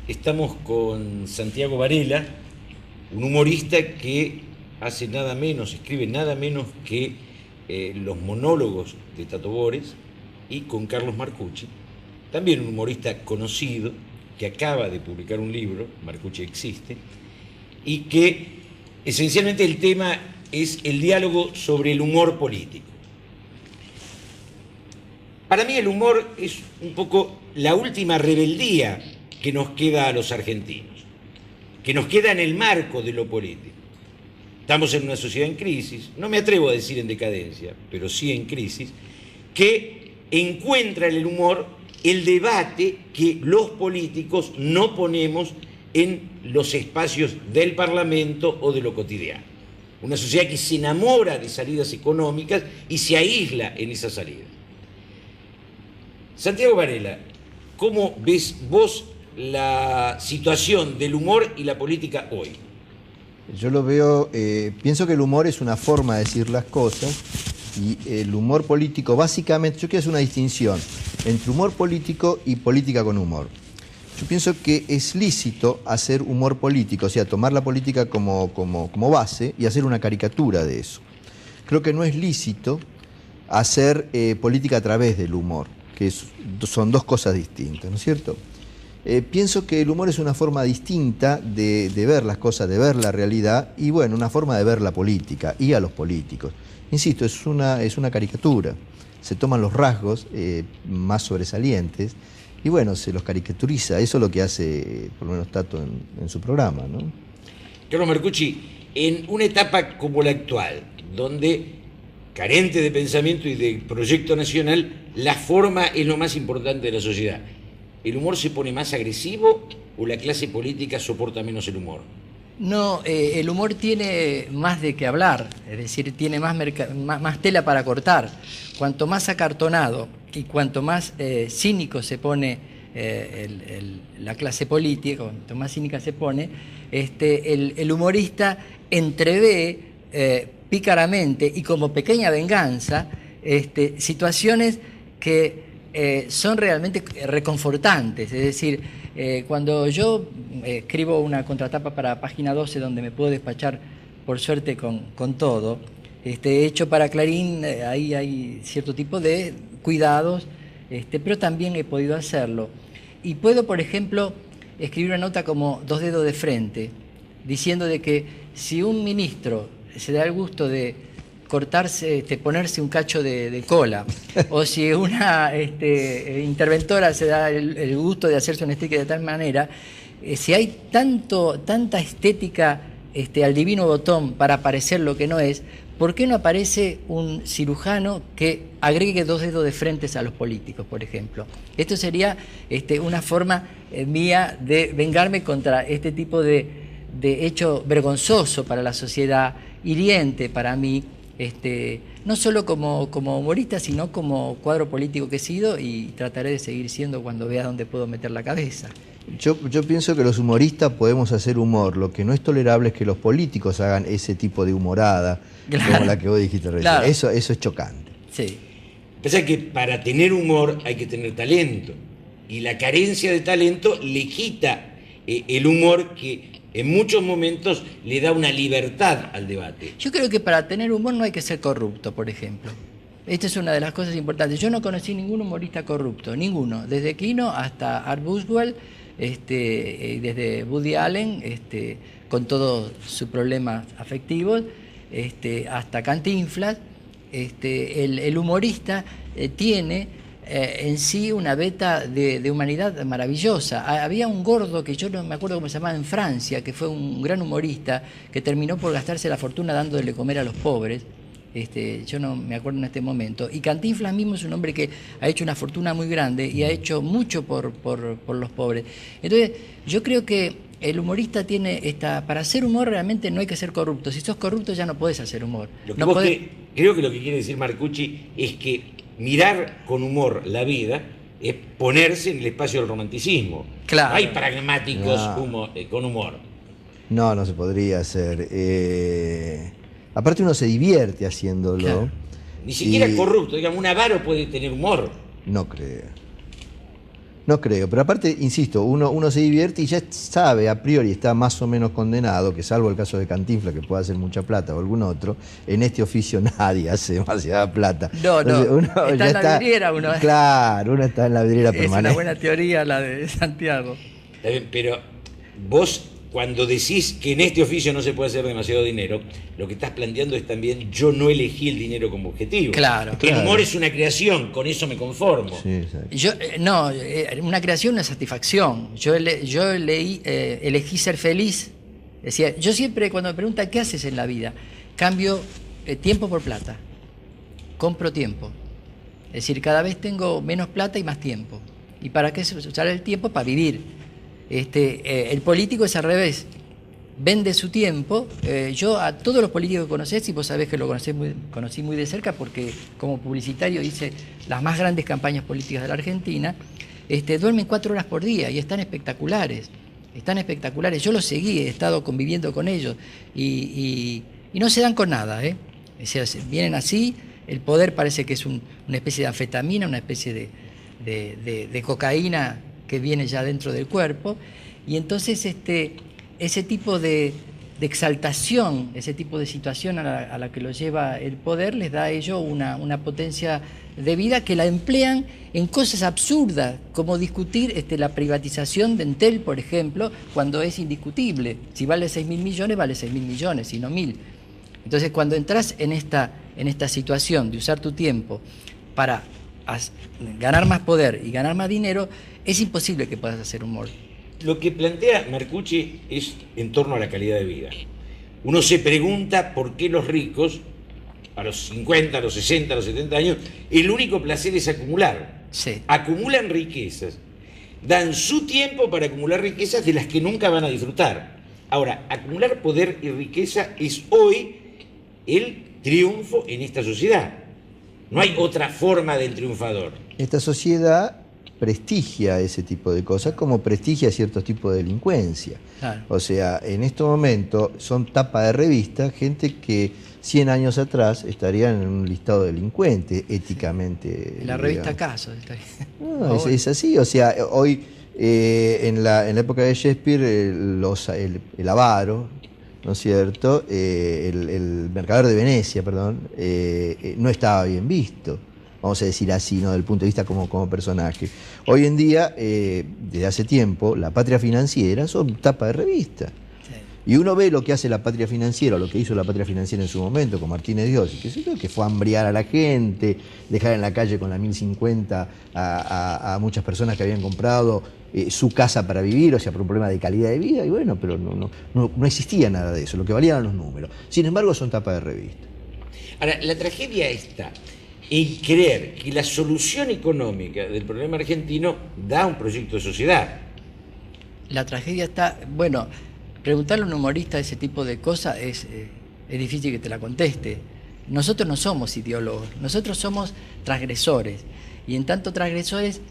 Estamos con Santiago Varela, un humorista que hace nada menos, escribe nada menos que los monólogos de Tato Bores, y con Carlos Marcucci, también un humorista conocido que acaba de publicar un libro, Marcucci existe, y que esencialmente el tema es el diálogo sobre el humor político. Para mí el humor es un poco la última rebeldía que nos queda a los argentinos, que nos queda en el marco de lo político. Estamos en una sociedad en crisis, no me atrevo a decir en decadencia, pero sí en crisis, que encuentra en el humor el debate que los políticos no ponemos en los espacios del Parlamento o de lo cotidiano. Una sociedad que se enamora de salidas económicas y se aísla en esas salidas. Santiago Varela, ¿cómo ves vos la situación del humor y la política hoy? Yo lo veo, pienso que el humor es una forma de decir las cosas, y el humor político, básicamente, yo quiero hacer una distinción entre humor político y política con humor. Yo pienso que es lícito hacer humor político, o sea, tomar la política como base y hacer una caricatura de eso. Creo que no es lícito hacer política a través del humor, que son dos cosas distintas, ¿no es cierto? Pienso que el humor es una forma distinta de ver las cosas, de ver la realidad, y bueno, una forma de ver la política y a los políticos. Insisto, es una caricatura. Se toman los rasgos más sobresalientes y bueno, se los caricaturiza. Eso es lo que hace, por lo menos, Tato en su programa, ¿no? Carlos Marcucci, en una etapa como la actual, donde, carente de pensamiento y de proyecto nacional, la forma es lo más importante de la sociedad, ¿el humor se pone más agresivo o la clase política soporta menos el humor? No, el humor tiene más de qué hablar, es decir, tiene más tela para cortar. Cuanto más acartonado y cuanto más cínico se pone la clase política, cuanto más cínica se pone, el humorista entrevé pícaramente y como pequeña venganza situaciones que son realmente reconfortantes. Es decir, cuando yo escribo una contratapa para Página 12, donde me puedo despachar, por suerte, con todo, hecho para Clarín, ahí hay cierto tipo de cuidados, pero también he podido hacerlo. Y puedo, por ejemplo, escribir una nota como Dos dedos de frente, diciendo de que si un ministro se da el gusto de cortarse, ponerse un cacho de cola, o si una interventora se da el gusto de hacerse un sticker de tal manera, si hay tanta estética al divino botón para parecer lo que no es, ¿por qué no aparece un cirujano que agregue dos dedos de frente a los políticos, por ejemplo? Esto sería una forma mía de vengarme contra este tipo de hecho vergonzoso para la sociedad, hiriente para mí, no solo como humorista, sino como cuadro político que he sido, y trataré de seguir siendo cuando vea dónde puedo meter la cabeza. Yo pienso que los humoristas podemos hacer humor. Lo que no es tolerable es que los políticos hagan ese tipo de humorada, claro, como la que vos dijiste recién. Claro. Eso es chocante. Sí. Pasa que para tener humor hay que tener talento, y la carencia de talento le quita el humor que en muchos momentos le da una libertad al debate. Yo creo que para tener humor no hay que ser corrupto, por ejemplo. Esta es una de las cosas importantes. Yo no conocí ningún humorista corrupto, ninguno. Desde Quino hasta Art Buswell, desde Woody Allen, con todos sus problemas afectivos, hasta Cantinflas. El humorista tiene en sí una beta de humanidad maravillosa. Había un gordo que yo no me acuerdo cómo se llamaba en Francia, que fue un gran humorista, que terminó por gastarse la fortuna dándole de comer a los pobres. Yo no me acuerdo en este momento. Y Cantinflas mismo es un hombre que ha hecho una fortuna muy grande y ha hecho mucho por los pobres. Entonces, yo creo que el humorista tiene para hacer humor realmente no hay que ser corrupto. Si sos corrupto ya no podés hacer humor. Creo que lo que quiere decir Marcucci es que mirar con humor la vida es ponerse en el espacio del romanticismo. Claro. Hay pragmáticos con humor. No se podría hacer. Aparte uno se divierte haciéndolo. Claro. Ni siquiera es corrupto, digamos, un avaro puede tener humor. No creo. No creo, pero aparte, insisto, uno se divierte y ya sabe, a priori está más o menos condenado, que salvo el caso de Cantinflas, que puede hacer mucha plata, o algún otro, en este oficio nadie hace demasiada plata. No, Entonces, está en la vidriera uno. Claro, uno está en la vidriera permanente. Es una buena teoría la de Santiago. Está bien, pero vos, cuando decís que en este oficio no se puede hacer demasiado dinero, lo que estás planteando es también: yo no elegí el dinero como objetivo. Claro. El humor es una creación, con eso me conformo. Sí, exacto. Yo, una creación, una satisfacción. Yo elegí ser feliz. Decía, yo siempre, cuando me preguntan qué haces en la vida, cambio tiempo por plata. Compro tiempo. Es decir, cada vez tengo menos plata y más tiempo. ¿Y para qué usar el tiempo? Para vivir. El político es al revés. Vende su tiempo. Yo a todos los políticos que conocés, y vos sabés que lo conocí muy de cerca, porque como publicitario hice las más grandes campañas políticas de la Argentina, duermen 4 horas por día y están espectaculares. Están espectaculares. Yo los seguí, he estado conviviendo con ellos y no se dan con nada, ¿eh? O sea, vienen así. El poder parece que es una especie de anfetamina, una especie de cocaína que viene ya dentro del cuerpo, y entonces ese tipo de exaltación, ese tipo de situación a la que lo lleva el poder, les da a ellos una potencia de vida que la emplean en cosas absurdas, como discutir la privatización de Entel, por ejemplo, cuando es indiscutible. Si vale 6.000 millones, vale 6.000 millones, y no 1.000. Entonces, cuando entras en esta situación de usar tu tiempo para ganar más poder y ganar más dinero, es imposible que puedas hacer humor. Lo que plantea Marcucci es en torno a la calidad de vida. Uno se pregunta por qué los ricos, a los 50, a los 60, a los 70 años, el único placer es acumular. Sí. Acumulan riquezas, dan su tiempo para acumular riquezas de las que nunca van a disfrutar. Ahora, acumular poder y riqueza es hoy el triunfo en esta sociedad. No hay otra forma del triunfador. Esta sociedad prestigia ese tipo de cosas, como prestigia ciertos tipos de delincuencia. Claro. O sea, en este momento son tapa de revista gente que 100 años atrás estarían en un listado de delincuentes, éticamente. La revista Caso. No, es así. O sea, hoy, en la época de Shakespeare, el avaro, ¿no es cierto? El mercader de Venecia, perdón, no estaba bien visto, vamos a decir así, ¿no? Del punto de vista como personaje. Hoy en día, desde hace tiempo, la Patria Financiera son tapa de revista. Sí. Y uno ve lo que hace la Patria Financiera, o lo que hizo la Patria Financiera en su momento con Martínez Dios, que fue a hambrear a la gente, dejar en la calle con la 1050 a muchas personas que habían comprado su casa para vivir, o sea, por un problema de calidad de vida, y bueno, pero no existía nada de eso, lo que valían eran los números. Sin embargo, son tapa de revista. Ahora, la tragedia está en creer que la solución económica del problema argentino da un proyecto de sociedad. La tragedia está, bueno, preguntarle a un humorista ese tipo de cosas es difícil que te la conteste. Nosotros no somos ideólogos, nosotros somos transgresores, y en tanto transgresores,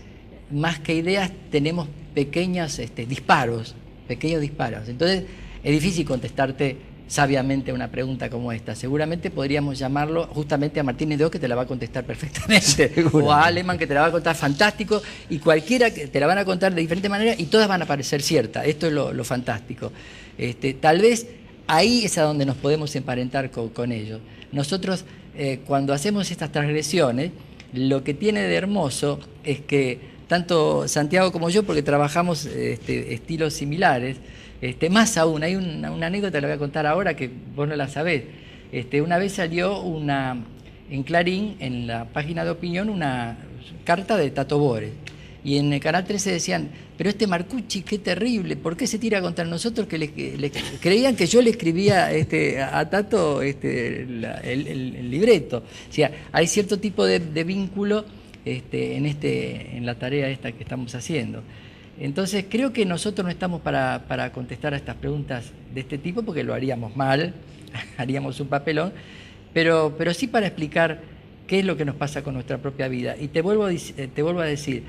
más que ideas, tenemos pequeños disparos. Entonces, es difícil contestarte sabiamente una pregunta como esta. Seguramente podríamos llamarlo justamente a Martínez de Oz, que te la va a contestar perfectamente, o a Aleman, que te la va a contar fantástico, y cualquiera que te la van a contar de diferentes maneras, y todas van a parecer ciertas. Esto es lo fantástico. Tal vez ahí es a donde nos podemos emparentar con ellos. Nosotros, cuando hacemos estas transgresiones, lo que tiene de hermoso es que tanto Santiago como yo, porque trabajamos estilos similares, más aún, hay una anécdota, la voy a contar ahora, que vos no la sabés. Una vez salió en Clarín, en la página de opinión, una carta de Tato Bores, y en el Canal 13 decían, pero Marcucci, qué terrible, ¿por qué se tira contra nosotros? Que creían que yo le escribía a Tato el libreto. O sea, hay cierto tipo de vínculo en la tarea esta que estamos haciendo. Entonces, creo que nosotros no estamos para contestar a estas preguntas de este tipo, porque lo haríamos mal, haríamos un papelón, pero sí para explicar qué es lo que nos pasa con nuestra propia vida. Y te vuelvo a decir,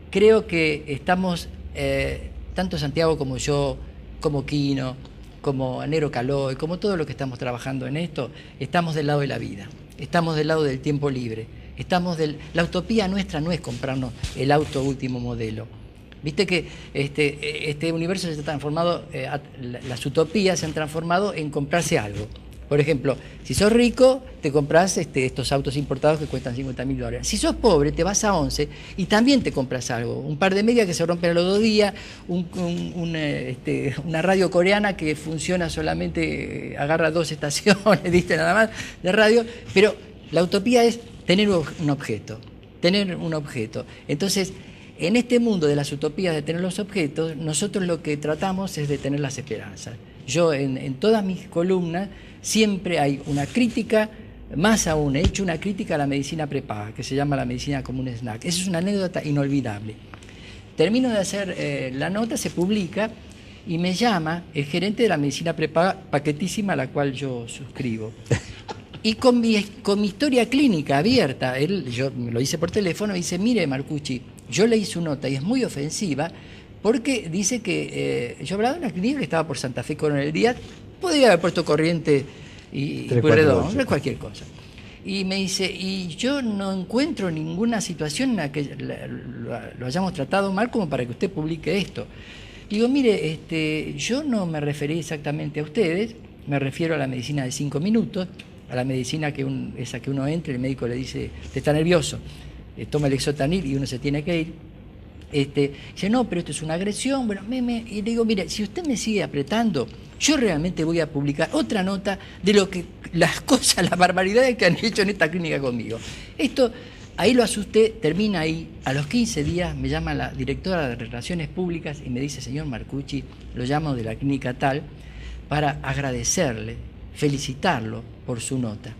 creo que estamos, tanto Santiago como yo, como Quino, como Nero Caló, y como todos los que estamos trabajando en esto, estamos del lado de la vida, estamos del lado del tiempo libre. La utopía nuestra no es comprarnos el auto último modelo. Viste que este universo se ha transformado, las utopías se han transformado en comprarse algo. Por ejemplo, si sos rico, te compras estos autos importados que cuestan $50.000. Si sos pobre, te vas a 11 y también te compras algo. Un par de medias que se rompen a los 2 días, una radio coreana que funciona solamente, agarra 2 estaciones, ¿viste? Nada más de radio. Pero la utopía es tener un objeto. Entonces, en este mundo de las utopías de tener los objetos, nosotros lo que tratamos es de tener las esperanzas. Yo en todas mis columnas siempre hay una crítica, más aún, he hecho una crítica a la medicina prepaga, que se llama la medicina como un snack. Esa es una anécdota inolvidable. Termino de hacer la nota, se publica, y me llama el gerente de la medicina prepaga, paquetísima, a la cual yo suscribo. Y con mi historia clínica abierta, yo me lo hice por teléfono, y dice, mire Marcucci, yo leí su nota y es muy ofensiva, porque dice que yo hablaba de una clínica que estaba por Santa Fe Coronel Díaz, podría haber puesto Corriente y Pueyrredón, cualquier cosa. Y me dice, y yo no encuentro ninguna situación en la que lo hayamos tratado mal como para que usted publique esto. Digo, mire, yo no me referí exactamente a ustedes, me refiero a la medicina de 5 minutos, a la medicina esa que uno entra y el médico le dice, te está nervioso, toma el Exotanil y uno se tiene que ir. Dice, no, pero esto es una agresión. Bueno, y le digo, mire, si usted me sigue apretando, yo realmente voy a publicar otra nota de lo que las barbaridades que han hecho en esta clínica conmigo. Esto, ahí lo asusté, termina ahí. A los 15 días me llama la directora de Relaciones Públicas y me dice, señor Marcucci, lo llamo de la clínica tal, para agradecerle, felicitarlo por su nota.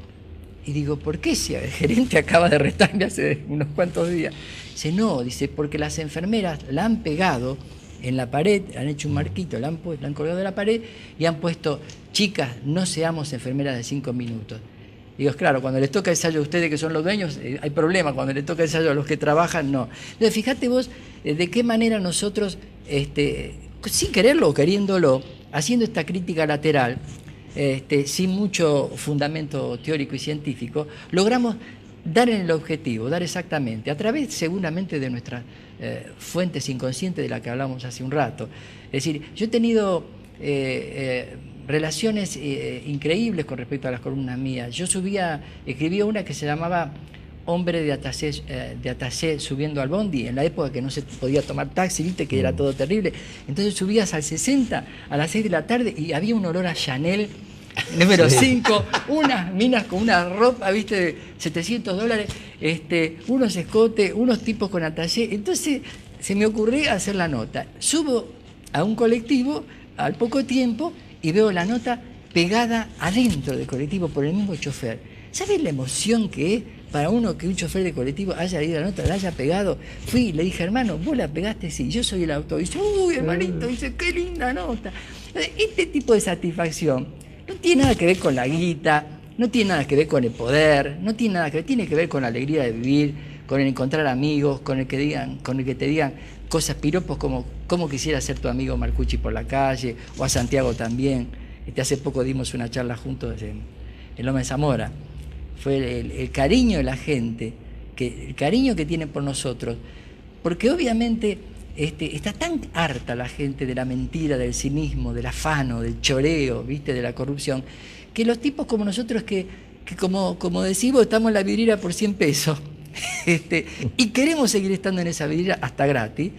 Y digo, ¿por qué si el gerente acaba de retarme hace unos cuantos días? Dice, no, porque las enfermeras la han pegado en la pared, han hecho un marquito, la han colgado de la pared y han puesto, chicas, no seamos enfermeras de 5 minutos. Digo, claro, cuando les toca ensayo a ustedes que son los dueños, hay problema, cuando les toca ensayo a los que trabajan, no. Entonces, fíjate vos de qué manera nosotros, sin quererlo o queriéndolo, haciendo esta crítica lateral, sin mucho fundamento teórico y científico, logramos dar en el objetivo, dar exactamente, a través seguramente de nuestras fuentes inconscientes de las que hablamos hace un rato. Es decir, yo he tenido relaciones increíbles con respecto a las columnas mías. Yo escribía una que se llamaba Hombre de Atacé subiendo al bondi, en la época que no se podía tomar taxi, viste que era todo terrible. Entonces subías al 60 a las 6 de la tarde y había un olor a Chanel número 5, unas minas con una ropa, viste, de $700, unos escotes, unos tipos con atallé. Entonces se me ocurrió hacer la nota. Subo a un colectivo al poco tiempo y veo la nota pegada adentro del colectivo por el mismo chofer. ¿Sabes la emoción que es para uno que un chofer de colectivo haya leído la nota, la haya pegado? Fui y le dije, hermano, ¿vos la pegaste? Sí, yo soy el autor. Y dice, uy, hermanito, dice, qué linda nota. Este tipo de satisfacción no tiene nada que ver con la guita, no tiene nada que ver con el poder, no tiene nada que ver, tiene que ver con la alegría de vivir, con el encontrar amigos, con el que te digan cosas, piropos como cómo quisiera ser tu amigo Marcucci por la calle, o a Santiago también. Hace poco dimos una charla juntos en Loma de Zamora. Fue el cariño de la gente, el cariño que tienen por nosotros, porque obviamente está tan harta la gente de la mentira, del cinismo, del afano, del choreo, ¿viste? De la corrupción, que los tipos como nosotros que como decimos, estamos en la vidriera por 100 pesos y queremos seguir estando en esa vidriera hasta gratis,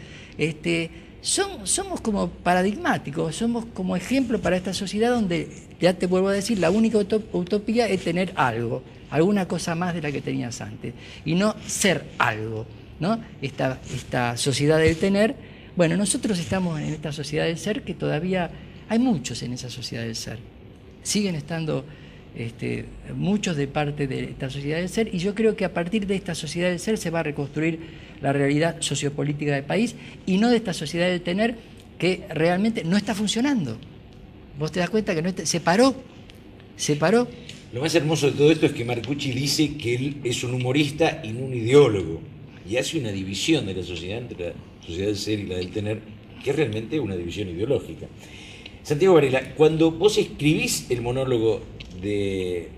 somos como paradigmáticos, somos como ejemplo para esta sociedad donde, ya te vuelvo a decir, la única utopía es tener algo, alguna cosa más de la que tenías antes, y no ser algo, ¿no? Esta sociedad del tener, bueno, nosotros estamos en esta sociedad del ser, que todavía hay muchos en esa sociedad del ser, siguen estando muchos de parte de esta sociedad del ser, y yo creo que a partir de esta sociedad del ser se va a reconstruir la realidad sociopolítica del país, y no de esta sociedad del tener que realmente no está funcionando. Vos te das cuenta que se paró. Lo más hermoso de todo esto es que Marcucci dice que él es un humorista y no un ideólogo, y hace una división de la sociedad entre la sociedad del ser y la del tener, que es realmente una división ideológica. Santiago Varela, cuando vos escribís el monólogo del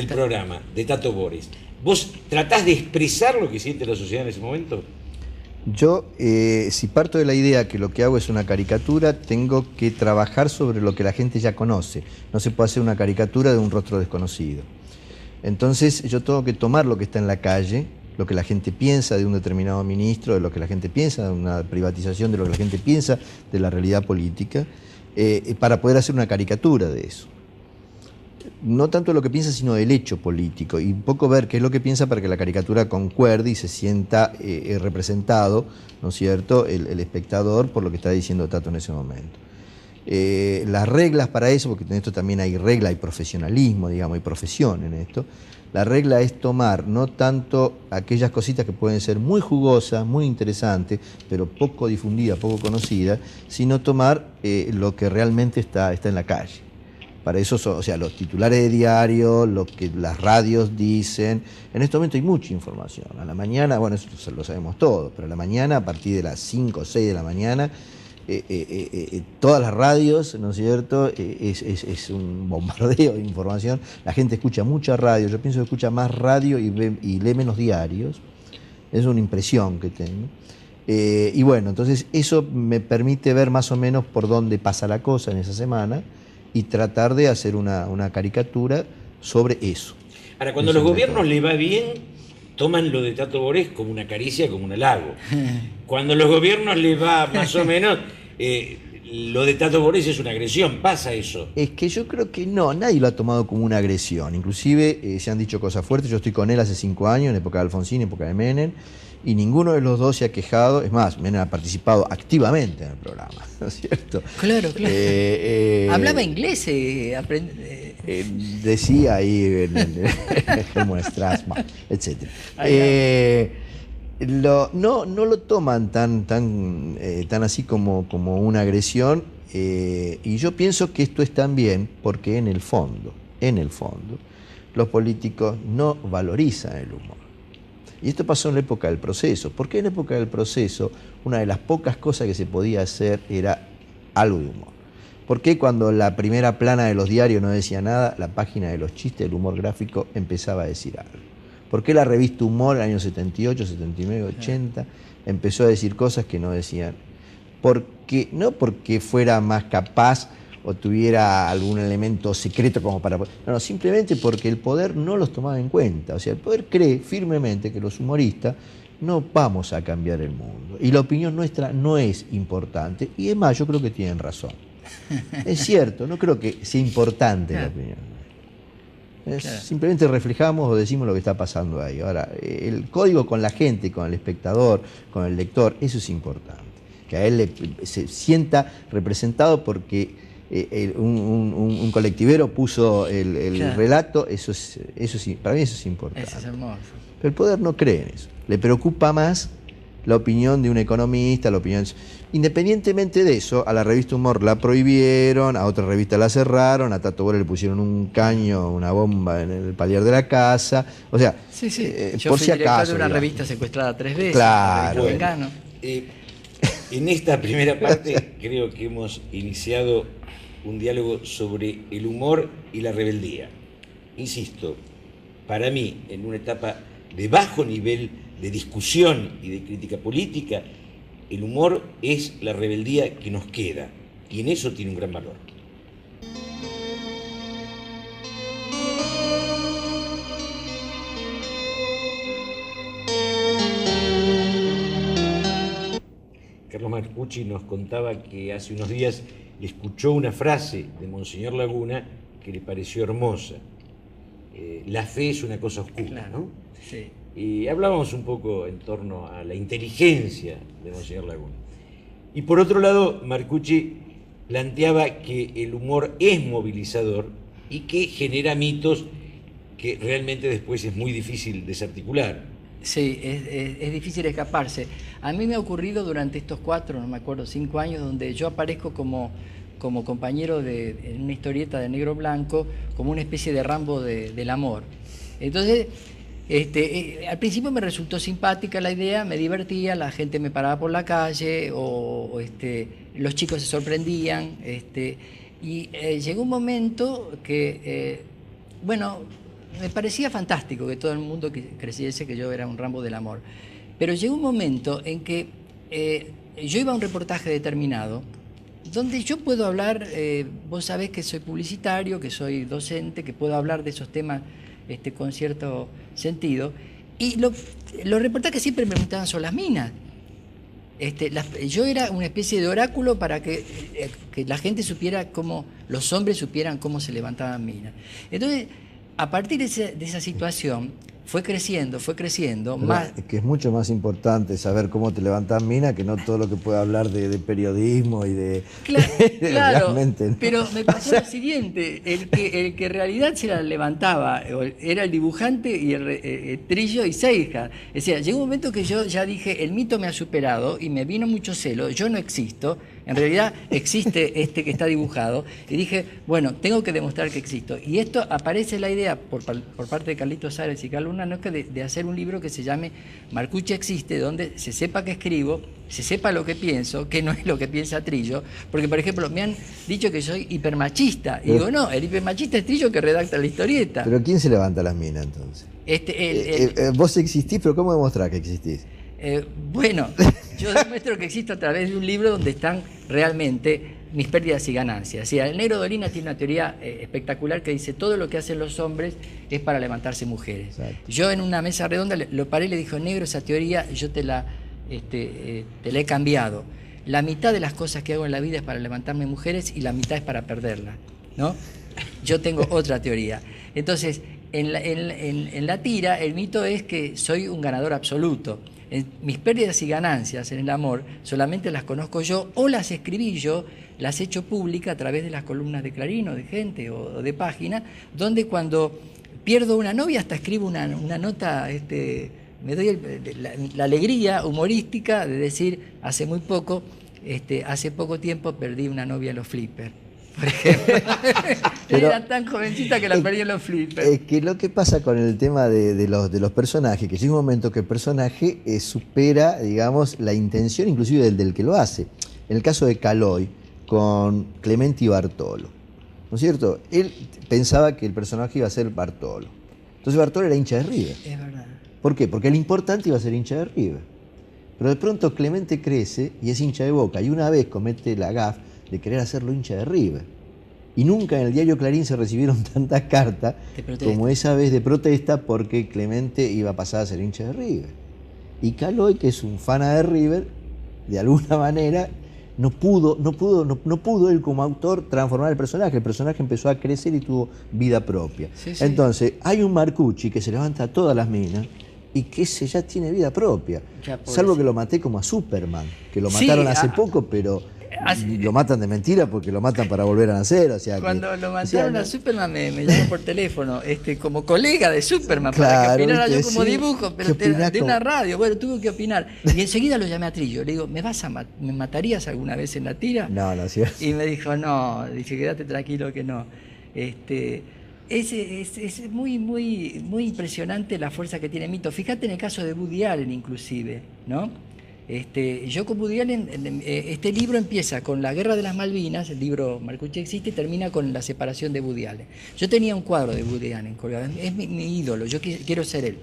programa de Tato Bores, ¿vos tratás de expresar lo que siente la sociedad en ese momento? Yo, si parto de la idea que lo que hago es una caricatura, tengo que trabajar sobre lo que la gente ya conoce. No se puede hacer una caricatura de un rostro desconocido. Entonces yo tengo que tomar lo que está en la calle, lo que la gente piensa de un determinado ministro, de lo que la gente piensa de una privatización, de lo que la gente piensa de la realidad política, para poder hacer una caricatura de eso. No tanto de lo que piensa, sino del hecho político, y un poco ver qué es lo que piensa para que la caricatura concuerde y se sienta representado, ¿no es cierto?, el espectador por lo que está diciendo Tato en ese momento. Las reglas para eso, porque en esto también hay regla, hay profesionalismo, digamos, hay profesión en esto. La regla es tomar no tanto aquellas cositas que pueden ser muy jugosas, muy interesantes, pero poco difundidas, poco conocidas, sino tomar lo que realmente está en la calle. Para eso, o sea, los titulares de diario, lo que las radios dicen. En este momento hay mucha información. A la mañana, bueno, eso lo sabemos todos, pero a la mañana, a partir de las 5 o 6 de la mañana, todas las radios, ¿no es cierto?, es un bombardeo de información. La gente escucha mucha radio, yo pienso que escucha más radio y lee menos diarios. Es una impresión que tengo. Y bueno, entonces eso me permite ver más o menos por dónde pasa la cosa en esa semana y tratar de hacer una caricatura sobre eso. Ahora, cuando los gobiernos le va bien, toman lo de Tato Bores como una caricia, como un halago. Cuando los gobiernos le va más o menos, lo de Tato Bores es una agresión, pasa eso. Es que yo creo que no, nadie lo ha tomado como una agresión. Inclusive se han dicho cosas fuertes. Yo estoy con él hace 5 años, en época de Alfonsín, en época de Menem, y ninguno de los dos se ha quejado. Es más, Menem ha participado activamente en el programa, ¿no es cierto? Claro, claro. Hablaba inglés, decía ahí Helmut Strassmann, etc. No lo toman tan así como una agresión, y yo pienso que esto es también porque en el fondo, los políticos no valorizan el humor. Y esto pasó en la época del proceso. ¿Por qué en la época del proceso una de las pocas cosas que se podía hacer era algo de humor? ¿Por qué cuando la primera plana de los diarios no decía nada, la página de los chistes, el humor gráfico, empezaba a decir algo? ¿Por qué la revista Humor en el año 78, 79, 80 empezó a decir cosas que no decían? No porque fuera más capaz o tuviera algún elemento secreto como para... No, simplemente porque el poder no los tomaba en cuenta. O sea, el poder cree firmemente que los humoristas no vamos a cambiar el mundo. Y la opinión nuestra no es importante. Y es más, yo creo que tienen razón. Es cierto, no creo que sea importante la opinión. Simplemente reflejamos o decimos lo que está pasando ahí. Ahora, el código con la gente, con el espectador, con el lector, eso es importante. Que a él se sienta representado porque un colectivero puso el relato, eso sí, para mí eso es importante. Eso es hermoso. Pero el poder no cree en eso. Le preocupa más la opinión de un economista, la opinión... Independientemente de eso, a la revista Humor la prohibieron, a otra revista la cerraron, a Tato Bores le pusieron un caño, una bomba en el palier de la casa. O sea, sí. Yo por fui si director acaso, de una digamos. revista secuestrada 3 veces. Claro. Bueno. En esta primera parte creo que hemos iniciado un diálogo sobre el humor y la rebeldía. Insisto, para mí, en una etapa de bajo nivel de discusión y de crítica política, el humor es la rebeldía que nos queda, y en eso tiene un gran valor. Carlos Marcucci nos contaba que hace unos días escuchó una frase de Monseñor Laguna que le pareció hermosa. La fe es una cosa oscura, claro, ¿no? Sí. Y hablábamos un poco en torno a la inteligencia de Monseñor Laguna. Y por otro lado, Marcucci planteaba que el humor es movilizador y que genera mitos que realmente después es muy difícil desarticular. Sí, es difícil escaparse. A mí me ha ocurrido durante estos 4, no me acuerdo, 5 años, donde yo aparezco como compañero en una historieta de negro blanco, como una especie de Rambo del amor. Entonces, al principio me resultó simpática la idea, me divertía, la gente me paraba por la calle, los chicos se sorprendían, y llegó un momento que, me parecía fantástico que todo el mundo creyese que yo era un Rambo del amor. Pero llegó un momento en que yo iba a un reportaje determinado, donde yo puedo hablar, vos sabés que soy publicitario, que soy docente, que puedo hablar de esos temas con cierto sentido, y los reportajes siempre me preguntaban sobre las minas. Yo era una especie de oráculo para que la gente supiera cómo, los hombres supieran cómo se levantaban minas. Entonces, a partir de esa situación, fue creciendo, Pero más... es que es mucho más importante saber cómo te levantas mina que no todo lo que puede hablar de periodismo y de... Claro, realmente, ¿no? pero me pasó lo siguiente, el que en realidad se la levantaba era el dibujante y el Trillo y Seija. Es decir, llegó un momento que yo ya dije, el mito me ha superado y me vino mucho celo, yo no existo, en realidad existe este que está dibujado, y dije, bueno, tengo que demostrar que existo. Y esto aparece la idea por parte de Carlitos Sárez y Carlos Luna, ¿no? de hacer un libro que se llame Marcucci existe, donde se sepa que escribo, se sepa lo que pienso, que no es lo que piensa Trillo, porque por ejemplo me han dicho que soy hipermachista, y digo, no, el hipermachista es Trillo que redacta la historieta. Pero ¿quién se levanta las minas entonces? Vos existís, pero ¿cómo demostrás que existís? Bueno, yo demuestro que existo a través de un libro donde están realmente mis pérdidas y ganancias. O sea, el Negro Dolina tiene una teoría espectacular que dice todo lo que hacen los hombres es para levantarse mujeres. Exacto. Yo en una mesa redonda lo paré y le dijo, Negro, esa teoría yo te la he cambiado. La mitad de las cosas que hago en la vida es para levantarme mujeres y la mitad es para perderlas, ¿no? Yo tengo otra teoría. Entonces, en la tira, el mito es que soy un ganador absoluto. Mis pérdidas y ganancias en el amor solamente las conozco yo o las escribí yo, las he hecho públicas a través de las columnas de Clarín o de Gente o de Página, donde cuando pierdo una novia hasta escribo una nota, me doy la alegría humorística de decir, hace poco tiempo perdí una novia en los flippers. Por ejemplo, era tan jovencita que la perdí en los flippers. Es que lo que pasa con el tema de los personajes, que llega un momento que el personaje supera, digamos, la intención inclusive del que lo hace. En el caso de Caloi, con Clemente y Bartolo, ¿no es cierto? Él pensaba que el personaje iba a ser Bartolo. Entonces Bartolo era hincha de River. Es verdad. ¿Por qué? Porque el importante iba a ser hincha de River. Pero de pronto Clemente crece y es hincha de Boca, y una vez comete la gaffe de querer hacerlo hincha de River. Y nunca en el diario Clarín se recibieron tantas cartas como esa vez de protesta porque Clemente iba a pasar a ser hincha de River. Y Caloi, que es un fana de River, de alguna manera no pudo él como autor transformar el personaje. El personaje empezó a crecer y tuvo vida propia. Sí. Entonces, hay un Marcucci que se levanta a todas las minas y que ese ya tiene vida propia. Salvo que lo maté como a Superman, que lo mataron hace poco, pero lo matan de mentira porque lo matan para volver a nacer. O sea, cuando lo mataron a Superman me llamó por teléfono como colega de Superman, para que opinara yo como dibujo, pero de una radio. Bueno, tuve que opinar. Y enseguida lo llamé a Trillo. Le digo, ¿me matarías alguna vez en la tira? No, no, cierto. Y me dijo, no, dije, quédate tranquilo que no. Es muy, muy, muy impresionante la fuerza que tiene Mito. Fíjate en el caso de Woody Allen, inclusive, ¿no? Yo con Woody Allen, este libro empieza con la Guerra de las Malvinas, el libro Marcucci existe, y termina con la separación de Woody Allen. Yo tenía un cuadro de Woody Allen colgado, es mi ídolo, yo quiero ser él,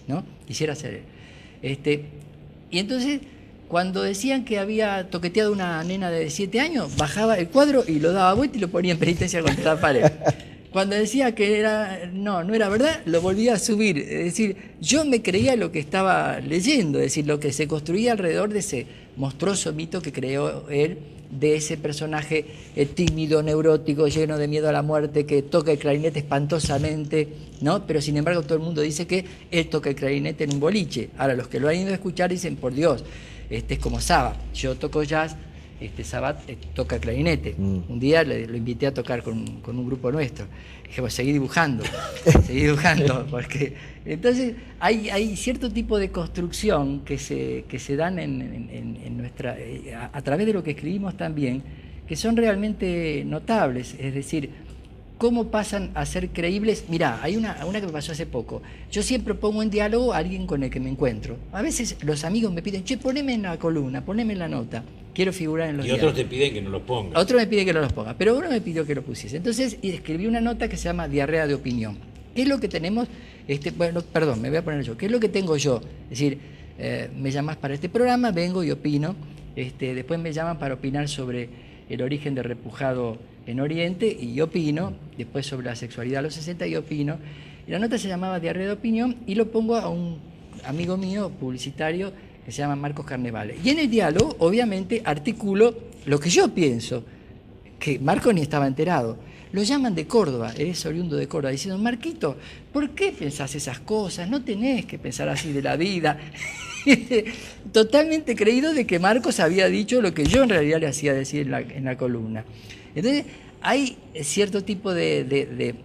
¿no? Quisiera ser él. Y entonces, cuando decían que había toqueteado una nena de 7 años, bajaba el cuadro y lo daba vuelta y lo ponía en penitencia contra la pared. Cuando decía que no era verdad, lo volvía a subir. Es decir, yo me creía lo que estaba leyendo, es decir, lo que se construía alrededor de ese monstruoso mito que creó él, de ese personaje tímido, neurótico, lleno de miedo a la muerte, que toca el clarinete espantosamente, ¿no? Pero sin embargo todo el mundo dice que él toca el clarinete en un boliche. Ahora, los que lo han ido a escuchar dicen, por Dios, es como Saba, yo toco jazz, Sabat toca clarinete. Un día lo invité a tocar con un grupo nuestro. Dije, pues seguí dibujando, porque entonces hay cierto tipo de construcción que se dan en nuestra, a través de lo que escribimos también, que son realmente notables. Es decir, cómo pasan a ser creíbles. Mirá, hay una que me pasó hace poco. Yo siempre pongo en diálogo a alguien con el que me encuentro. A veces los amigos me piden, che, poneme en la columna, poneme en la nota. Quiero figurar en los diálogos. Y otros te piden que no los pongas. Otros me piden que no los ponga, pero uno me pidió que lo pusiese. Entonces escribí una nota que se llama Diarrea de Opinión. ¿Qué es lo que tenemos? Bueno, perdón, me voy a poner yo. ¿Qué es lo que tengo yo? Es decir, me llamás para este programa, vengo y opino. Después me llaman para opinar sobre el origen del repujado en Oriente y opino. Después sobre la sexualidad a los 60 y opino. Y la nota se llamaba Diarrea de Opinión y lo pongo a un amigo mío publicitario que se llama Marcos Carnevale. Y en el diálogo, obviamente, articulo lo que yo pienso, que Marcos ni estaba enterado. Lo llaman de Córdoba, es oriundo de Córdoba, diciendo, Marquito, ¿por qué pensás esas cosas? No tenés que pensar así de la vida. Totalmente creído de que Marcos había dicho lo que yo en realidad le hacía decir en la columna. Entonces, hay cierto tipo de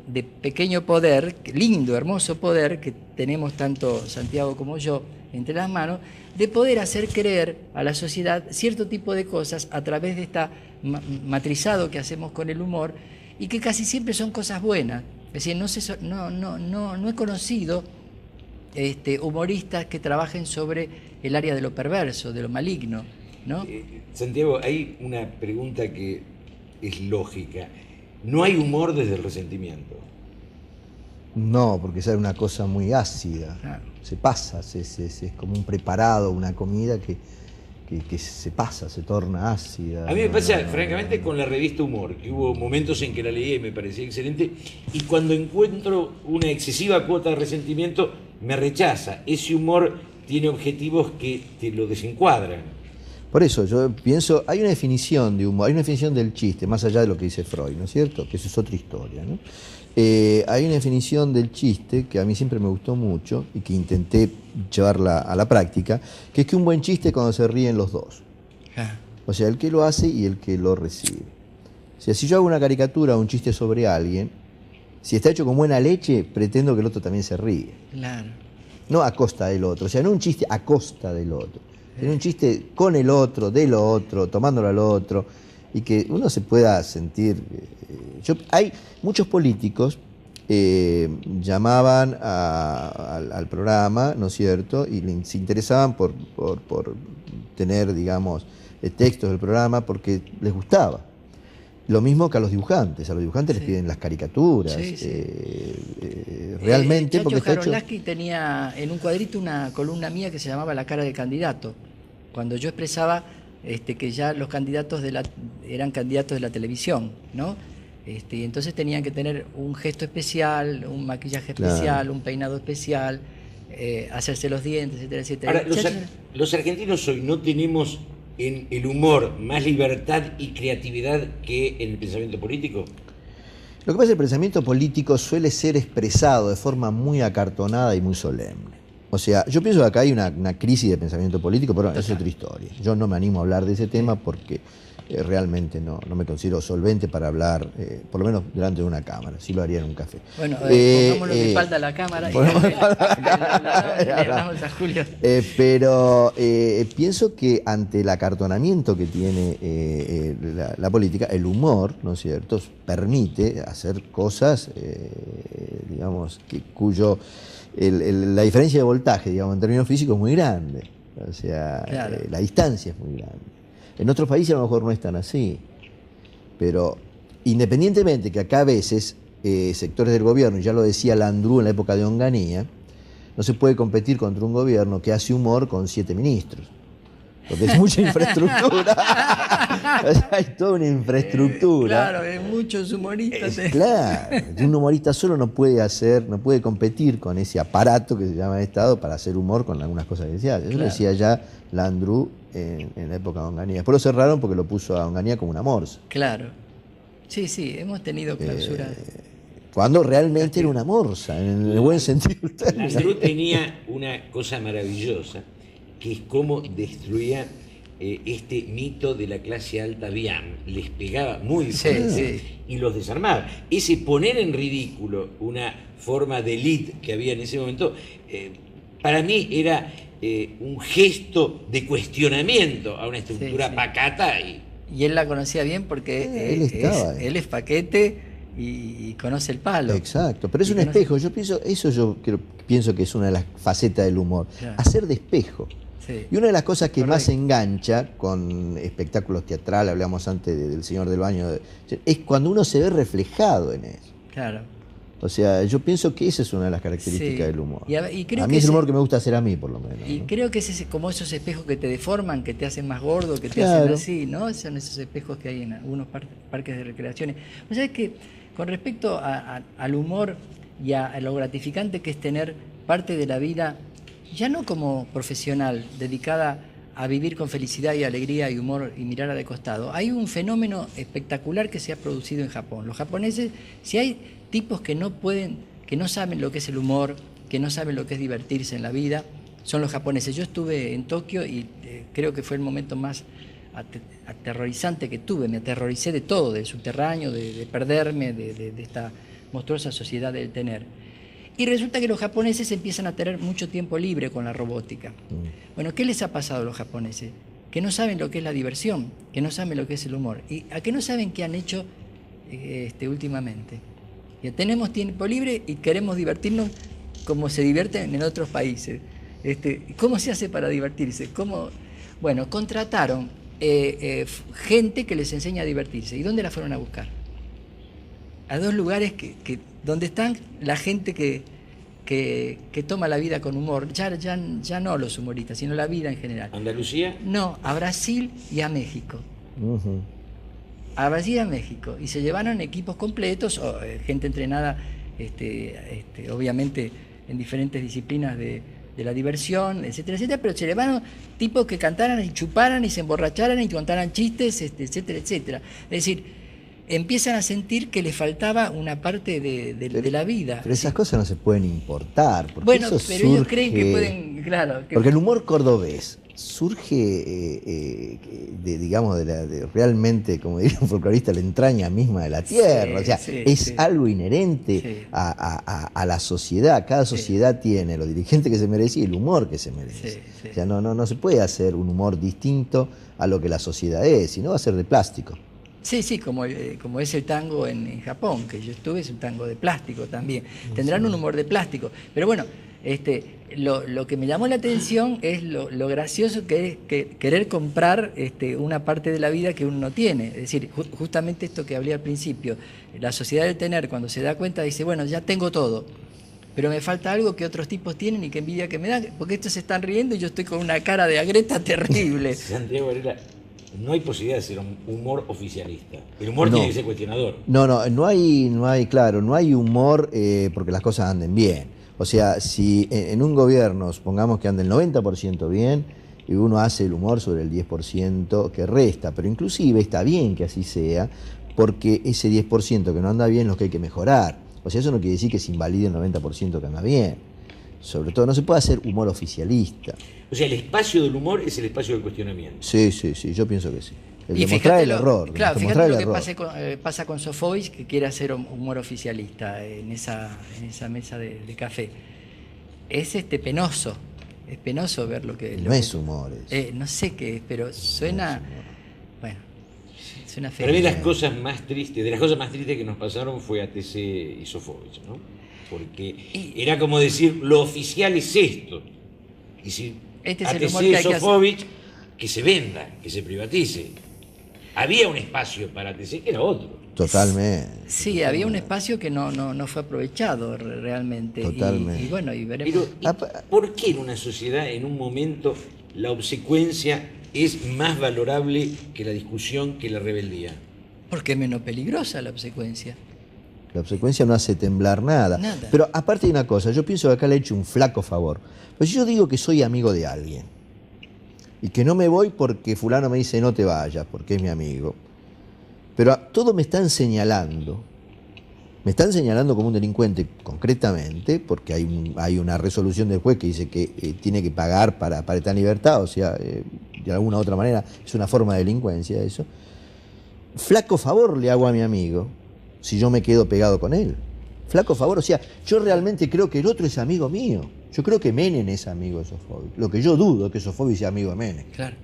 pequeño poder, lindo, hermoso poder, que tenemos tanto Santiago como yo entre las manos, de poder hacer creer a la sociedad cierto tipo de cosas a través de esta matrizado que hacemos con el humor, y que casi siempre son cosas buenas. Es decir, no he conocido humoristas que trabajen sobre el área de lo perverso, de lo maligno, ¿no? Santiago, hay una pregunta que es lógica. ¿No hay humor desde el resentimiento? No, porque esa es una cosa muy ácida. Claro. Se pasa, es como un preparado, una comida que se pasa, se torna ácida. A mí me pasa, francamente, con la revista Humor, que hubo momentos en que la leía y me parecía excelente, y cuando encuentro una excesiva cuota de resentimiento, me rechaza. Ese humor tiene objetivos que te lo desencuadran. Por eso yo pienso, hay una definición de humor, hay una definición del chiste, más allá de lo que dice Freud, ¿no es cierto? Que eso es otra historia, ¿no? Hay una definición del chiste que a mí siempre me gustó mucho y que intenté llevarla a la práctica, que es que un buen chiste es cuando se ríen los dos. O sea, el que lo hace y el que lo recibe. O sea, si yo hago una caricatura o un chiste sobre alguien, si está hecho con buena leche, pretendo que el otro también se ríe. Claro. No a costa del otro, o sea, no un chiste a costa del otro, sino un chiste con el otro, de lo otro, tomándolo al otro, y que uno se pueda sentir... hay muchos políticos llamaban al programa, ¿no es cierto?, y se interesaban por tener, digamos, textos del programa porque les gustaba. Lo mismo que a los dibujantes les piden las caricaturas, realmente... Chacho Jarolaski tenía en un cuadrito una columna mía que se llamaba La cara del candidato, cuando yo expresaba que ya los candidatos eran candidatos de la televisión, ¿no? Y entonces tenían que tener un gesto especial, un maquillaje especial, un peinado especial, hacerse los dientes, etcétera, etcétera. Ahora, los argentinos hoy no tenemos en el humor más libertad y creatividad que en el pensamiento político. Lo que pasa es que el pensamiento político suele ser expresado de forma muy acartonada y muy solemne. O sea, yo pienso que acá hay una crisis de pensamiento político, pero es otra historia. Yo no me animo a hablar de ese tema porque realmente no me considero solvente para hablar, por lo menos delante de una cámara. Sí lo haría en un café. Bueno, pongámoslo de espalda a la cámara y le hablamos a Julio. Pero pienso que ante el acartonamiento que tiene la política, el humor, ¿no es cierto?, permite hacer cosas, digamos, cuyo... la diferencia de voltaje, digamos, en términos físicos es muy grande. O sea, claro, la distancia es muy grande. En otros países a lo mejor no es tan así. Pero independientemente que acá a veces sectores del gobierno, y ya lo decía Landru en la época de Onganía, no se puede competir contra un gobierno que hace humor con 7 ministros. Porque es mucha infraestructura. Hay toda una infraestructura. Claro, hay muchos humoristas. Claro, un humorista solo no puede competir con ese aparato que se llama Estado para hacer humor con algunas cosas que decía. Eso lo decía ya Landru en la época de Onganía. Después lo cerraron porque lo puso a Onganía como una morsa. Claro. Sí, hemos tenido clausuras. Cuando realmente era una morsa, en el buen sentido. Landru tenía una cosa maravillosa, que es cómo destruía este mito de la clase alta Viam. Les pegaba muy fuerte y los desarmaba. Ese poner en ridículo una forma de élite que había en ese momento, para mí era un gesto de cuestionamiento a una estructura pacata. Y él la conocía bien porque él es paquete y conoce el palo. Exacto, pero es un espejo. Yo pienso que es una de las facetas del humor. Claro. Hacer de espejo. Sí. Y una de las cosas que más engancha con espectáculos teatrales, hablamos antes del Señor del Baño, es cuando uno se ve reflejado en eso. Claro. O sea, yo pienso que esa es una de las características Sí. del humor. Y creo A mí que es el humor ese- que me gusta hacer a mí, por lo menos. Y ¿no? creo que es como esos espejos que te deforman, que te hacen más gordo, que te Claro. hacen así, ¿no? Son esos espejos que hay en algunos parques de recreaciones. O sea, es que con respecto al humor y a lo gratificante que es tener parte de la vida, ya no como profesional, dedicada a vivir con felicidad y alegría y humor y mirar de costado, hay un fenómeno espectacular que se ha producido en Japón. Los japoneses, si hay tipos que no pueden, que no saben lo que es el humor, que no saben lo que es divertirse en la vida, son los japoneses. Yo estuve en Tokio y creo que fue el momento más aterrorizante que tuve. Me aterroricé de todo, del subterráneo, de perderme, de esta monstruosa sociedad del tener. Y resulta que los japoneses empiezan a tener mucho tiempo libre con la robótica. Bueno, ¿qué les ha pasado a los japoneses? Que no saben lo que es la diversión, que no saben lo que es el humor. ¿Y a qué no saben qué han hecho últimamente? Ya tenemos tiempo libre y queremos divertirnos como se divierten en otros países. ¿Cómo se hace para divertirse? Bueno, contrataron gente que les enseña a divertirse. ¿Y dónde la fueron a buscar? A dos lugares donde están la gente que toma la vida con humor. Ya no los humoristas, sino la vida en general. ¿Andalucía? No, a Brasil y a México. Ujú. A Brasil y a México. Y se llevaron equipos completos, gente entrenada, obviamente, en diferentes disciplinas de la diversión, etcétera, etcétera, pero se llevaron tipos que cantaran y chuparan y se emborracharan y contaran chistes, etcétera, etcétera. Es decir, empiezan a sentir que les faltaba una parte de la vida. Pero esas cosas no se pueden importar. Porque Bueno, eso pero ellos surge- creen que pueden, claro. Porque el humor cordobés surge, digamos, realmente, como diría un folclorista, la entraña misma de la tierra. O sea, sí, es sí. algo inherente Sí. a la sociedad. Cada sociedad tiene los dirigentes que se merece y el humor que se merece. Sí, sí. O sea, no se puede hacer un humor distinto a lo que la sociedad es, sino va a ser de plástico. Sí, como es el tango en Japón, que yo estuve, es un tango de plástico también. Tendrán un humor de plástico. Pero bueno, lo que me llamó la atención es lo gracioso que es querer comprar una parte de la vida que uno no tiene. Es decir, justamente esto que hablé al principio, la sociedad del tener, cuando se da cuenta, dice, bueno, ya tengo todo, pero me falta algo que otros tipos tienen y que envidia que me dan, porque estos se están riendo y yo estoy con una cara de agreta terrible. Santiago Varela, no hay posibilidad de ser un humor oficialista. El humor No. tiene que ser cuestionador. No hay humor porque las cosas anden bien. O sea, si en un gobierno, supongamos que anda el 90% bien, y uno hace el humor sobre el 10% que resta, pero inclusive está bien que así sea, porque ese 10% que no anda bien es lo que hay que mejorar. O sea, eso no quiere decir que se invalide el 90% que anda bien. Sobre todo, no se puede hacer humor oficialista. O sea, el espacio del humor es el espacio del cuestionamiento. Sí, yo pienso que sí. El Y demostrar el lo- error. Claro, demostrar fíjate el lo que error. pasa con Sofovich, que quiere hacer humor oficialista en esa mesa de café. Es penoso. Es penoso ver lo que... No es humor. no sé qué es, pero suena... Bueno, suena feo. Para mí de las cosas más tristes que nos pasaron fue ATC y Sofovich, ¿no? Porque era como decir, lo oficial es esto. Y si Este es el ATC humor y que hay que Sofovich, que se venda, que se privatice. Había un espacio para ATC que era otro. Totalmente. Sí, había un espacio que no fue aprovechado realmente. Totalmente. Y bueno, y veremos. Pero, ¿por qué en una sociedad, en un momento, la obsecuencia es más valorable que la discusión, que la rebeldía? Porque es menos peligrosa la obsecuencia. La obsecuencia no hace temblar nada. Nada. Pero aparte de una cosa, yo pienso que acá le he hecho un flaco favor. Pues yo digo que soy amigo de alguien. Y que no me voy porque fulano me dice no te vayas, porque es mi amigo. Pero todo me están señalando. Me están señalando como un delincuente concretamente, porque hay una resolución del juez que dice que tiene que pagar para estar en libertad, o sea, de alguna u otra manera es una forma de delincuencia eso. Flaco favor le hago a mi amigo si yo me quedo pegado con él. Flaco favor, o sea, yo realmente creo que el otro es amigo mío. Yo creo que Menem es amigo de Sofovich. Lo que yo dudo es que Sofovich sea amigo de Menem, Claro.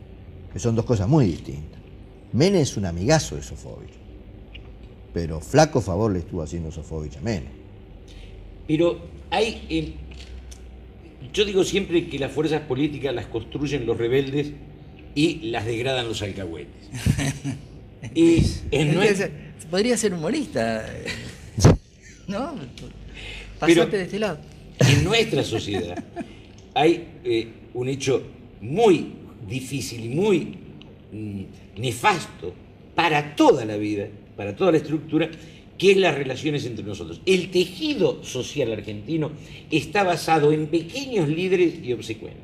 que son dos cosas muy distintas. Menem es un amigazo de Sofovich, pero flaco favor le estuvo haciendo Sofovich a Menem. Pero hay... yo digo siempre que las fuerzas políticas las construyen los rebeldes y las degradan los alcahuetes. Y no es... Podría ser humorista, ¿no? pasate de este lado. En nuestra sociedad hay un hecho muy difícil y muy nefasto para toda la vida, para toda la estructura, que es las relaciones entre nosotros. El tejido social argentino está basado en pequeños líderes y obsecuentes.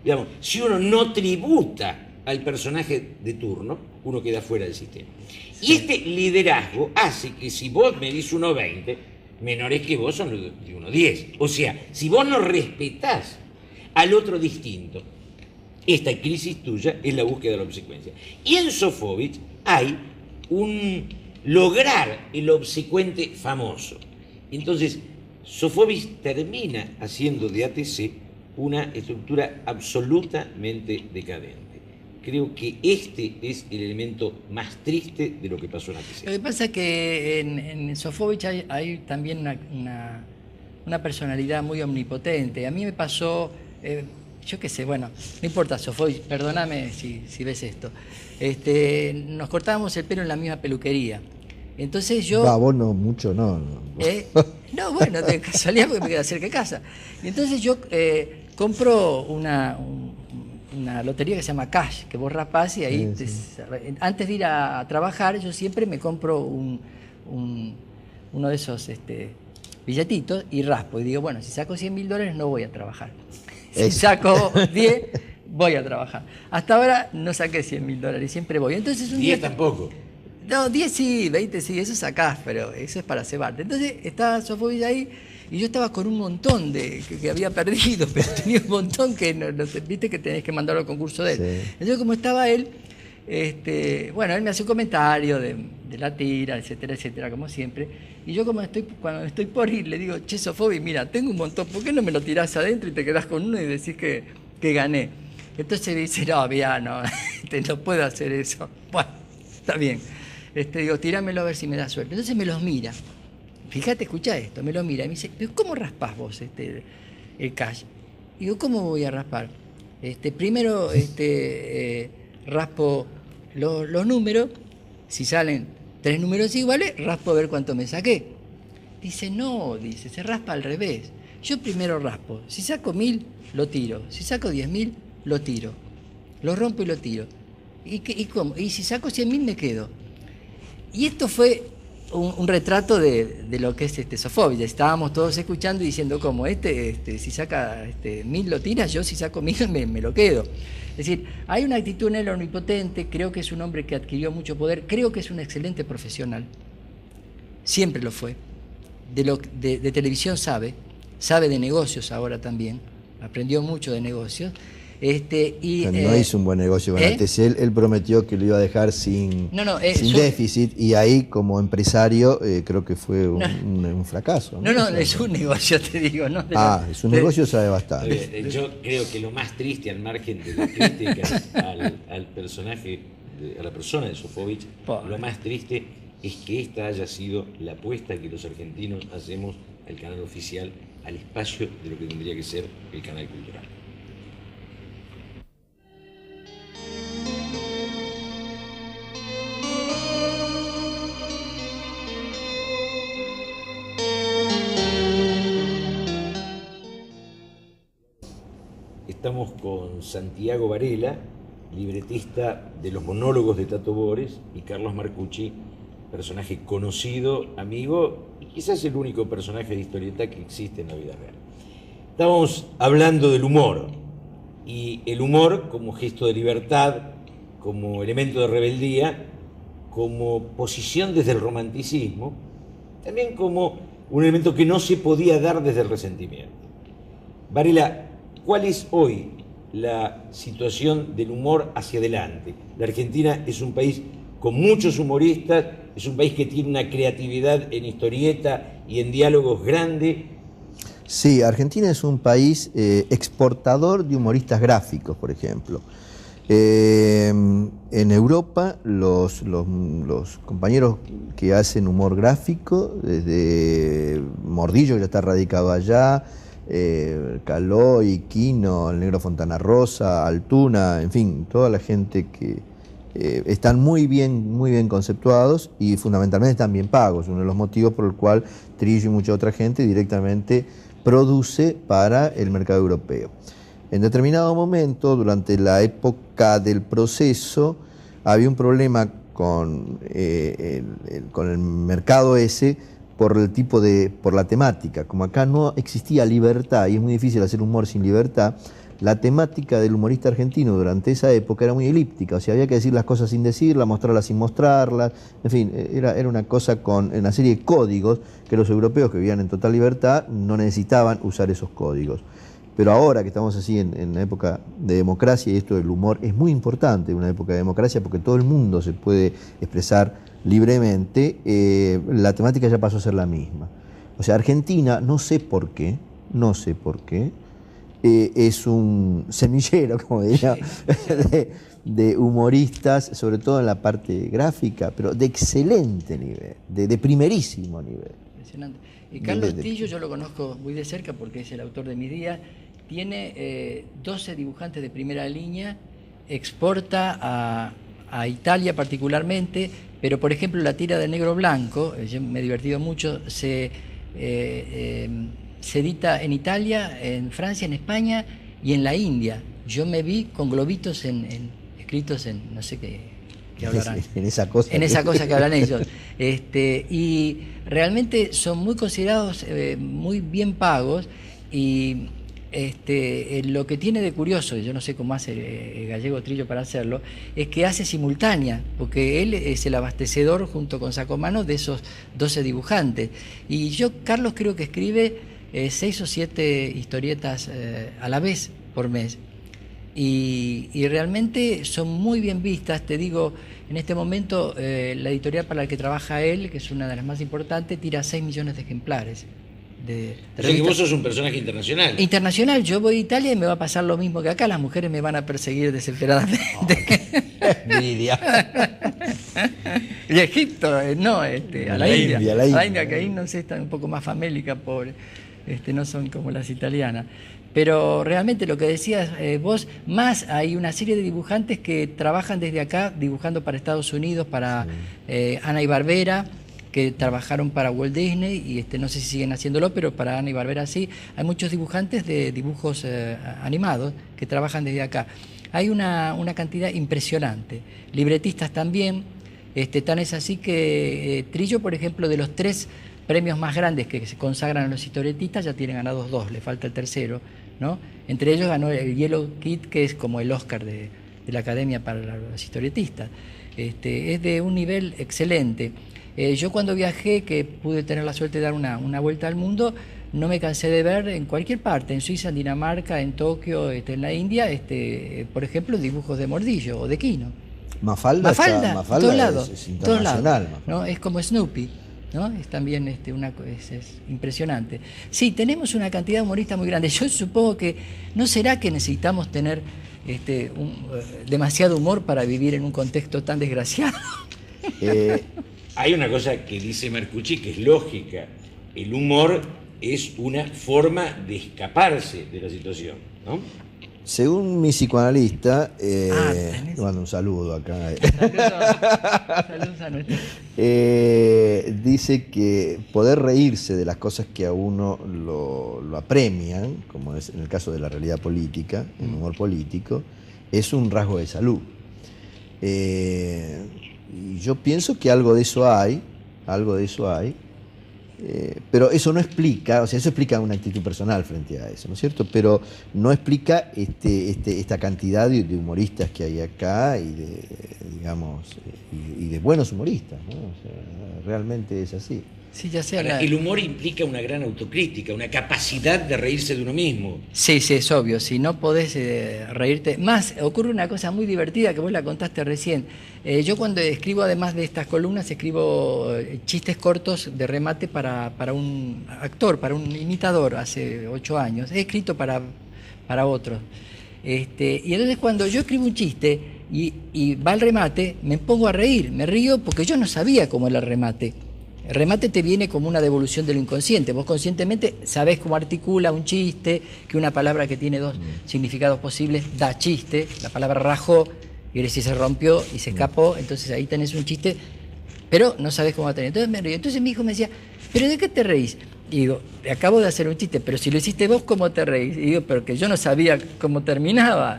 Digamos, si uno no tributa al personaje de turno, uno queda fuera del sistema. Y este liderazgo hace que si vos medís 1,20, menores que vos son de 1,10. O sea, si vos no respetás al otro distinto, esta crisis tuya es la búsqueda de la obsecuencia. Y en Sofovich hay un lograr el obsecuente famoso. Entonces, Sofovich termina haciendo de ATC una estructura absolutamente decadente. Creo que este es el elemento más triste de lo que pasó en ATC. Lo que pasa es que en Sofovich hay también una personalidad muy omnipotente. A mí me pasó, yo qué sé, bueno, no importa, Sofovich, perdóname si ves esto. Nos cortábamos el pelo en la misma peluquería. Entonces yo... vos no, mucho no. No, bueno, de casualidad porque me queda cerca de casa. Y entonces yo compro una lotería que se llama Cash, que vos raspás y ahí... Sí. Antes de ir a trabajar, yo siempre me compro uno de esos billetitos y raspo. Y digo, bueno, si saco $100.000 no voy a trabajar. Si saco 10, voy a trabajar. Hasta ahora no saqué $100.000, siempre voy. Entonces un 10 día... tampoco. No, 10 sí, 20 sí, eso sacás, pero eso es para cebarte. Entonces estaba Sofovich ahí y yo estaba con un montón que había perdido, pero tenía un montón que viste que tenés que mandarlo al concurso de él. Sí. Entonces como estaba él, bueno, él me hace un comentario de la tira, etcétera, etcétera, como siempre. Y yo cuando estoy por ir, le digo, che, Sofovich, mira, tengo un montón, ¿por qué no me lo tirás adentro y te quedás con uno y decís que gané? Entonces me dice, no, mira, no, no puedo hacer eso. Bueno, está bien. Digo, tíramelo a ver si me da suerte. Entonces me los mira. Fíjate, escucha esto, me lo mira y me dice, ¿pero cómo raspás vos el cash? Digo, ¿cómo voy a raspar? Primero raspo los números, si salen 3 números iguales, raspo a ver cuánto me saqué. Dice, no, se raspa al revés. Yo primero raspo, si saco 1.000, lo tiro. Si saco 10.000, lo tiro. Lo rompo y lo tiro. ¿Y cómo? Y si saco 100.000, me quedo. Y esto fue un retrato de lo que es Sofovich. Estábamos todos escuchando y diciendo como si saca 1.000 lo tira, yo si saco 1.000 me lo quedo. Es decir, hay una actitud en él omnipotente, creo que es un hombre que adquirió mucho poder, creo que es un excelente profesional, siempre lo fue. De televisión sabe de negocios ahora también, aprendió mucho de negocios. No hizo un buen negocio con ATC. Él prometió que lo iba a dejar sin déficit y ahí como empresario creo que fue un fracaso. No, es un negocio, te digo. ¿No? Es un negocio, sabe bastante. Yo creo que lo más triste, al margen de la crítica al personaje, a la persona de Sofovich, lo más triste es que esta haya sido la apuesta que los argentinos hacemos al canal oficial, al espacio de lo que tendría que ser el canal cultural. Estamos con Santiago Varela, libretista de los monólogos de Tato Bores, y Carlos Marcucci, personaje conocido, amigo, y quizás el único personaje de historieta que existe en la vida real. Estamos hablando del humor, y el humor como gesto de libertad, como elemento de rebeldía, como posición desde el romanticismo, también como un elemento que no se podía dar desde el resentimiento. Varela, ¿cuál es hoy la situación del humor hacia adelante? La Argentina es un país con muchos humoristas, es un país que tiene una creatividad en historieta y en diálogos grande. Sí, Argentina es un país exportador de humoristas gráficos, por ejemplo. En Europa, los compañeros que hacen humor gráfico, desde Mordillo, que ya está radicado allá, Caló y Quino, el Negro Fontana Rosa, Altuna, en fin, toda la gente que están muy bien conceptuados y fundamentalmente están bien pagos, uno de los motivos por el cual Trillo y mucha otra gente directamente produce para el mercado europeo. En determinado momento, durante la época del proceso, había un problema con el mercado ese por la temática. Como acá no existía libertad y es muy difícil hacer humor sin libertad, la temática del humorista argentino durante esa época era muy elíptica, o sea, había que decir las cosas sin decirlas, mostrarlas sin mostrarlas, en fin, era una cosa con una serie de códigos que los europeos que vivían en total libertad no necesitaban usar esos códigos. Pero ahora que estamos así en una época de democracia, y esto del humor es muy importante, una época de democracia, porque todo el mundo se puede expresar libremente, la temática ya pasó a ser la misma. O sea, Argentina, no sé por qué, es un semillero, como diría, de humoristas, sobre todo en la parte gráfica, pero de excelente nivel, de primerísimo nivel. Impresionante. Y Carlos Trillo yo lo conozco muy de cerca porque es el autor de Mis días. Tiene 12 dibujantes de primera línea, exporta a Italia particularmente, pero por ejemplo la tira de Negro Blanco, yo me he divertido mucho, se edita en Italia, en Francia, en España y en la India. Yo me vi con globitos escritos en no sé qué hablarán. En esa cosa que hablan ellos. Y realmente son muy considerados, muy bien pagos, y lo que tiene de curioso, yo no sé cómo hace el gallego Trillo para hacerlo, es que hace simultánea, porque él es el abastecedor junto con Sacomano de esos 12 dibujantes. Y Carlos creo que escribe 6 o 7 historietas a la vez por mes. Y realmente son muy bien vistas. Te digo, en este momento la editorial para la que trabaja él, que es una de las más importantes, tira 6 millones de ejemplares. O sea que vos sos un personaje internacional. Internacional, yo voy a Italia y me va a pasar lo mismo que acá, las mujeres me van a perseguir desesperadamente. Envidia. Y Egipto, no, a la India, que ahí no sé, están un poco más famélica, pobre, no son como las italianas. Pero realmente lo que decías vos, más hay una serie de dibujantes que trabajan desde acá, dibujando para Estados Unidos, para Hanna y Barbera, que trabajaron para Walt Disney, y no sé si siguen haciéndolo, pero para Hanna y Barbera sí. Hay muchos dibujantes de dibujos animados que trabajan desde acá. Hay una cantidad impresionante. Libretistas también, tan es así que Trillo, por ejemplo, de los 3 premios más grandes que se consagran a los historietistas, ya tiene ganados 2, le falta el tercero, ¿no? Entre ellos ganó el Yellow Kid, que es como el Oscar de la Academia para los historietistas. Es de un nivel excelente. Yo cuando viajé, que pude tener la suerte de dar una vuelta al mundo, no me cansé de ver en cualquier parte, en Suiza, en Dinamarca, en Tokio, en la India, por ejemplo, dibujos de Mordillo o de Quino. Mafalda en todos lados, es internacional. ¿no? Es como Snoopy, ¿no? Es también es impresionante. Sí, tenemos una cantidad de humoristas muy grande. Yo supongo que no será que necesitamos tener demasiado humor para vivir en un contexto tan desgraciado. Hay una cosa que dice Marcucci que es lógica. El humor es una forma de escaparse de la situación, ¿no? Según mi psicoanalista, le mando un saludo acá. Saludos a nuestro. Dice que poder reírse de las cosas que a uno lo apremian, como es en el caso de la realidad política, el humor político, es un rasgo de salud. Y yo pienso que algo de eso hay, pero eso no explica, o sea, eso explica una actitud personal frente a eso, ¿no es cierto? Pero no explica esta cantidad de humoristas que hay acá y de buenos humoristas, ¿no? O sea, realmente es así. Sí, ya sé. El humor implica una gran autocrítica, una capacidad de reírse de uno mismo. Sí, es obvio. Si no podés reírte. Más, ocurre una cosa muy divertida que vos la contaste recién. Yo cuando escribo, además de estas columnas, escribo chistes cortos de remate para un actor, para un imitador, hace 8 años. He escrito para otros. Y entonces cuando yo escribo un chiste y va al remate, me pongo a reír. Me río porque yo no sabía cómo era el remate. El remate te viene como una devolución de lo inconsciente. Vos conscientemente sabés cómo articula un chiste, que una palabra que tiene 2 significados posibles da chiste. La palabra rajó Y ahora si se rompió y se escapó, entonces ahí tenés un chiste, pero no sabés cómo va a tener. Entonces me río. Entonces mi hijo me decía, ¿pero de qué te reís? Y digo, acabo de hacer un chiste, pero si lo hiciste vos, ¿cómo te reís? Y digo, pero que yo no sabía cómo terminaba.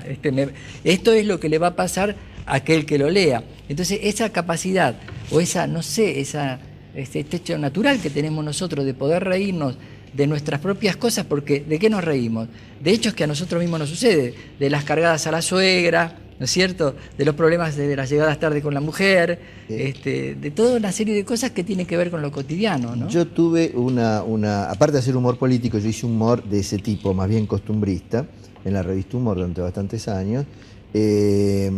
Esto es lo que le va a pasar a aquel que lo lea. Entonces esa capacidad, o esa, no sé, este hecho natural que tenemos nosotros de poder reírnos de nuestras propias cosas, porque ¿de qué nos reímos? De hechos que a nosotros mismos nos sucede, de las cargadas a la suegra, ¿no es cierto?, de los problemas de las llegadas tarde con la mujer, de toda una serie de cosas que tienen que ver con lo cotidiano, ¿no? Yo tuve aparte de hacer humor político, yo hice humor de ese tipo, más bien costumbrista, en la revista Humor durante bastantes años, que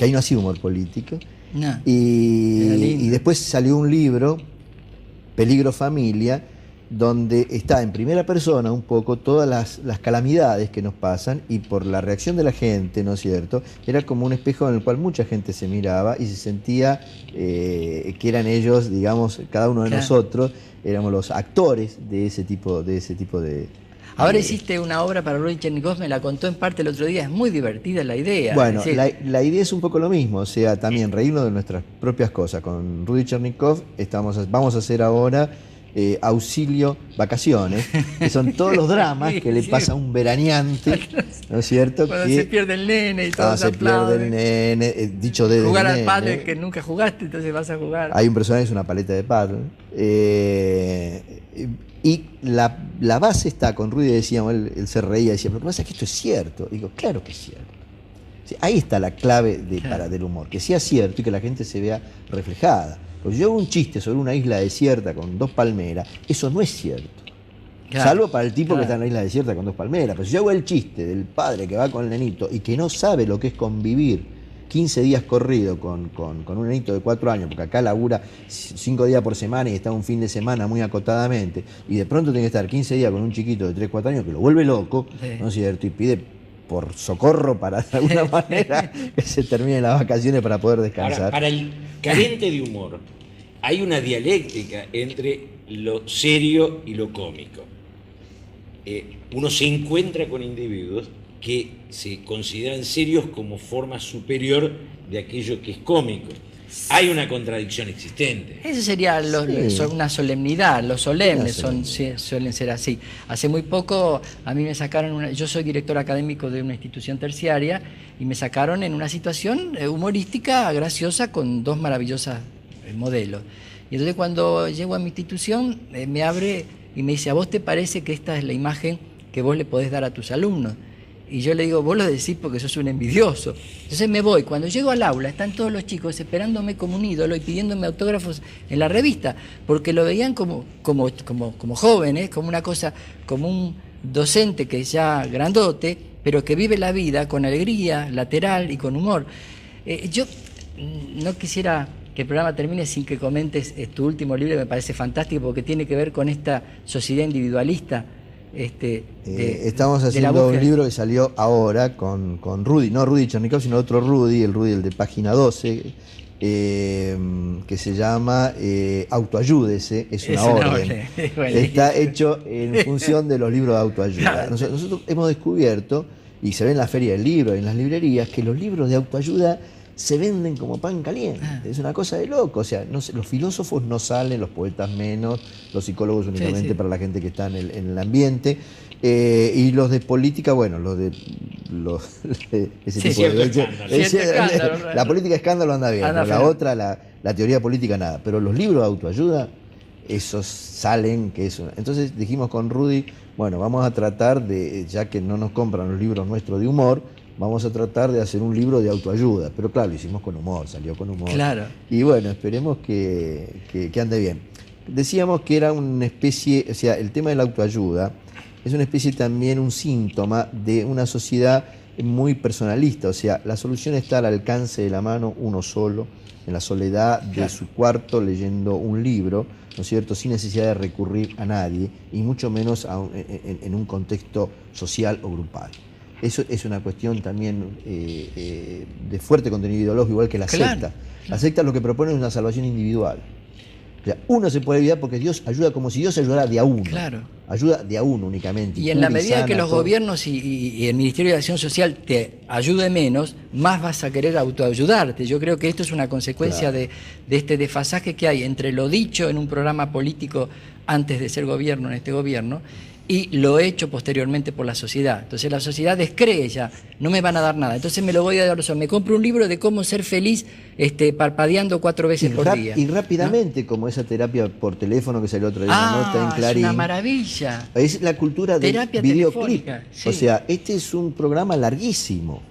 ahí no hacía humor político, No, y después salió un libro, Peligro Familia, donde está en primera persona un poco todas las calamidades que nos pasan, y por la reacción de la gente, ¿no es cierto?, era como un espejo en el cual mucha gente se miraba y se sentía que eran ellos, digamos, cada uno de nosotros, éramos los actores de ese tipo de... Ahora hiciste una obra para Rudy Chernikov, me la contó en parte el otro día, es muy divertida la idea. Bueno, es decir, la idea es un poco lo mismo, o sea, también reírnos de nuestras propias cosas. Con Rudy Chernikov vamos a hacer ahora Auxilio Vacaciones, que son todos los dramas que le pasa a un veraneante, ¿no es cierto? Cuando se pierde el nene y todo se pierde el nene, dicho de jugar del al nene. padre que nunca jugaste, entonces vas a jugar. Hay un personaje que es una paleta de paddle. Y la base está, con Rudy decíamos, él se reía, decía, pero lo que pasa es que esto es cierto. Digo, claro que es cierto. Sí, ahí está la clave del humor, que sea cierto y que la gente se vea reflejada. Porque yo hago un chiste sobre una isla desierta con 2 palmeras, eso no es cierto. Claro, salvo para el tipo que está en la isla desierta con 2 palmeras. Pero si yo hago el chiste del padre que va con el nenito y que no sabe lo que es convivir 15 días corrido con un nenito de 4 años, porque acá labura 5 días por semana y está un fin de semana muy acotadamente, y de pronto tiene que estar 15 días con un chiquito de 3, 4 años que lo vuelve loco, ¿no es cierto? Y pide por socorro para de alguna manera que se terminen las vacaciones para poder descansar. Ahora, para el carente de humor hay una dialéctica entre lo serio y lo cómico. Uno se encuentra con individuos que se consideran serios como forma superior de aquello que es cómico. Hay una contradicción existente. Eso sería una solemnidad, los solemnes suelen ser así. Hace muy poco a mí me sacaron, yo soy director académico de una institución terciaria, y me sacaron en una situación humorística, graciosa, con 2 maravillosas modelos. Y entonces cuando llego a mi institución me abre y me dice, ¿a vos te parece que esta es la imagen que vos le podés dar a tus alumnos? Y yo le digo, vos lo decís porque sos un envidioso. Entonces me voy. Cuando llego al aula están todos los chicos esperándome como un ídolo y pidiéndome autógrafos en la revista, porque lo veían como jóvenes, como una cosa, como un docente que es ya grandote, pero que vive la vida con alegría, lateral y con humor. Yo no quisiera que el programa termine sin que comentes tu último libro, que me parece fantástico porque tiene que ver con esta sociedad individualista. Estamos haciendo un libro que salió ahora con Rudy, no Rudy Chernikov, sino otro Rudy, el de Página 12, que se llama Autoayúdese, es una orden. Está hecho en función de los libros de autoayuda. Nosotros hemos descubierto, y se ve en la feria del libro, en las librerías, que los libros de autoayuda se venden como pan caliente. Es una cosa de loco. O sea, los filósofos no salen, los poetas menos, los psicólogos únicamente para la gente que está en el ambiente, y los de política, bueno, ese tipo de... La política escándalo anda bien, pero la otra, la teoría política nada. Pero los libros de autoayuda, esos salen, que eso. Entonces dijimos con Rudy, bueno, vamos a tratar de, ya que no nos compran los libros nuestros de humor, vamos a tratar de hacer un libro de autoayuda. Pero claro, lo hicimos con humor, salió con humor. Claro. Y bueno, esperemos que ande bien. Decíamos que era una especie, o sea, el tema de la autoayuda es una especie también, un síntoma de una sociedad muy personalista. O sea, la solución está al alcance de la mano, uno solo, en la soledad de su cuarto, leyendo un libro, ¿no es cierto?, sin necesidad de recurrir a nadie, y mucho menos en un contexto social o grupal. Eso es una cuestión también de fuerte contenido ideológico, igual que la secta. La secta lo que propone es una salvación individual. O sea, uno se puede olvidar porque Dios ayuda como si Dios ayudara de a uno. Claro. Ayuda de a uno únicamente. Y en la medida que los todo. gobiernos y el Ministerio de Acción Social te ayude menos, más vas a querer autoayudarte. Yo creo que esto es una consecuencia de este desfasaje que hay entre lo dicho en un programa político antes de ser gobierno, en este gobierno, y lo hecho posteriormente por la sociedad. Entonces la sociedad descree ya, no me van a dar nada. Entonces me lo voy a dar yo. Me compro un libro de cómo ser feliz parpadeando 4 veces por día. Y rápidamente, ¿no? Como esa terapia por teléfono que salió otro día, una nota en Clarín. Es una maravilla. Es la cultura del Terapia videoclip. telefónica, sí. O sea, este es un programa larguísimo.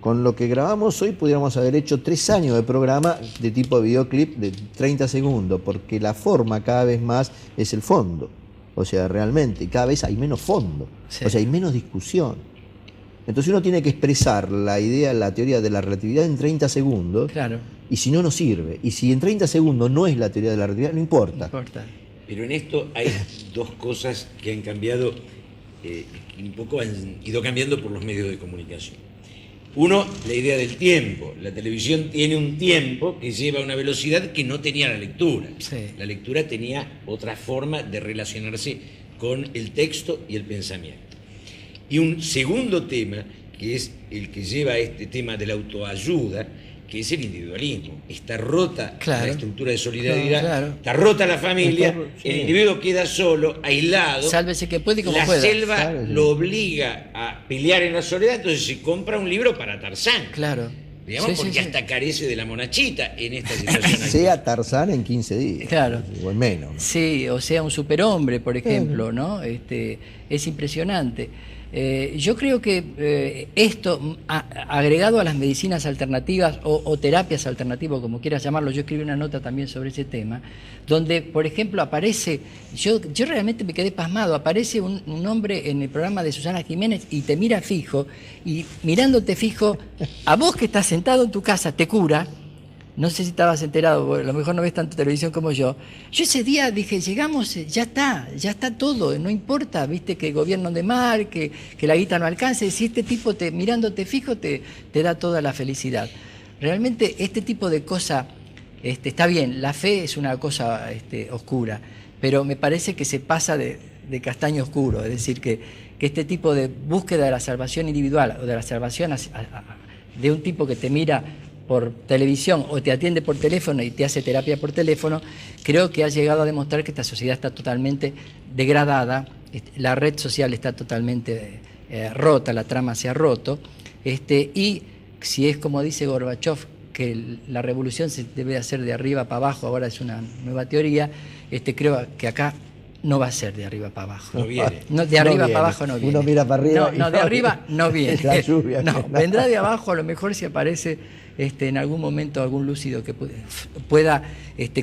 Con lo que grabamos hoy pudiéramos haber hecho 3 años de programa de tipo videoclip de 30 segundos, porque la forma cada vez más es el fondo. O sea, realmente, cada vez hay menos fondo. Sí. O sea, hay menos discusión. Entonces uno tiene que expresar la idea, la teoría de la relatividad en 30 segundos. Claro. Y si no, no sirve. Y si en 30 segundos no es la teoría de la relatividad, no importa. No importa. Pero en esto hay 2 cosas que han cambiado, un poco han ido cambiando por los medios de comunicación. Uno, la idea del tiempo. La televisión tiene un tiempo que lleva a una velocidad que no tenía la lectura. Sí. La lectura tenía otra forma de relacionarse con el texto y el pensamiento. Y un segundo tema, que es el que lleva a este tema de la autoayuda, que es el individualismo. Está rota la estructura de solidaridad, está rota la familia, el individuo queda solo, aislado. Sálvese que puede y como la pueda. selva lo obliga a pelear en la soledad, entonces se compra un libro para Tarzán. Claro. Digamos, porque hasta carece de la monachita en esta situación. Sea Tarzán en 15 días. Claro. O en menos. ¿No? Sí, o sea, un superhombre, por ejemplo, ¿no? Es impresionante. Yo creo que esto, agregado a las medicinas alternativas o terapias alternativas, como quieras llamarlo, yo escribí una nota también sobre ese tema, donde, por ejemplo, aparece, yo realmente me quedé pasmado, aparece un hombre en el programa de Susana Jiménez y te mira fijo, y mirándote fijo, a vos que estás sentado en tu casa, te cura. No sé si estabas enterado, porque a lo mejor no ves tanto televisión como yo. Yo ese día dije, llegamos, ya está todo, no importa, viste, que el gobierno de mal, que la guita no alcance, si este tipo mirándote fijo te da toda la felicidad. Realmente este tipo de cosa, está bien, la fe es una cosa oscura, pero me parece que se pasa de castaño oscuro, es decir, que este tipo de búsqueda de la salvación individual o de la salvación de un tipo que te mira por televisión o te atiende por teléfono y te hace terapia por teléfono, creo que ha llegado a demostrar que esta sociedad está totalmente degradada, la red social está totalmente rota, la trama se ha roto, y si es como dice Gorbachev, que la revolución se debe hacer de arriba para abajo, ahora es una nueva teoría, creo que acá no va a ser de arriba para abajo. No viene. No, de arriba para abajo no viene. Uno mira para arriba. No, de arriba no viene. La lluvia. No, vendrá de abajo, a lo mejor si aparece en algún momento algún lúcido que pueda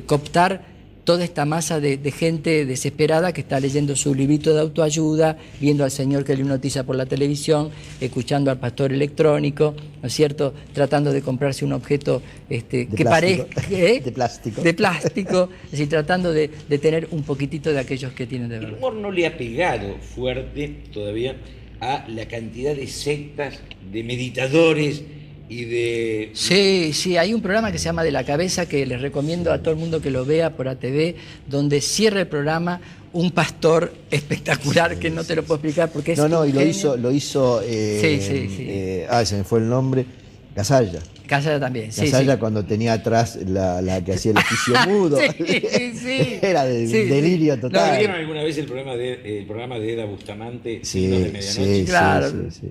cooptar toda esta masa de gente desesperada que está leyendo su librito de autoayuda, viendo al señor que le hipnotiza por la televisión, escuchando al pastor electrónico, ¿no es cierto?, tratando de comprarse un objeto que parezca... De plástico. De plástico, es decir, tratando de tener un poquitito de aquellos que tienen de El verdad. humor no le ha pegado fuerte todavía a la cantidad de sectas, de meditadores y de... Sí, hay un programa que se llama De la Cabeza que les recomiendo a todo el mundo que lo vea por ATV, donde cierra el programa un pastor espectacular que no te lo puedo explicar porque es y un genio. lo hizo se me fue el nombre, Gasalla. Casalla también, sí. Gasalla cuando tenía atrás la que hacía el oficio mudo. Sí. Era de delirio total. ¿No vieron alguna vez el programa de Eda Bustamante, Sí, Signos de Medianoche? sí, Claro. sí.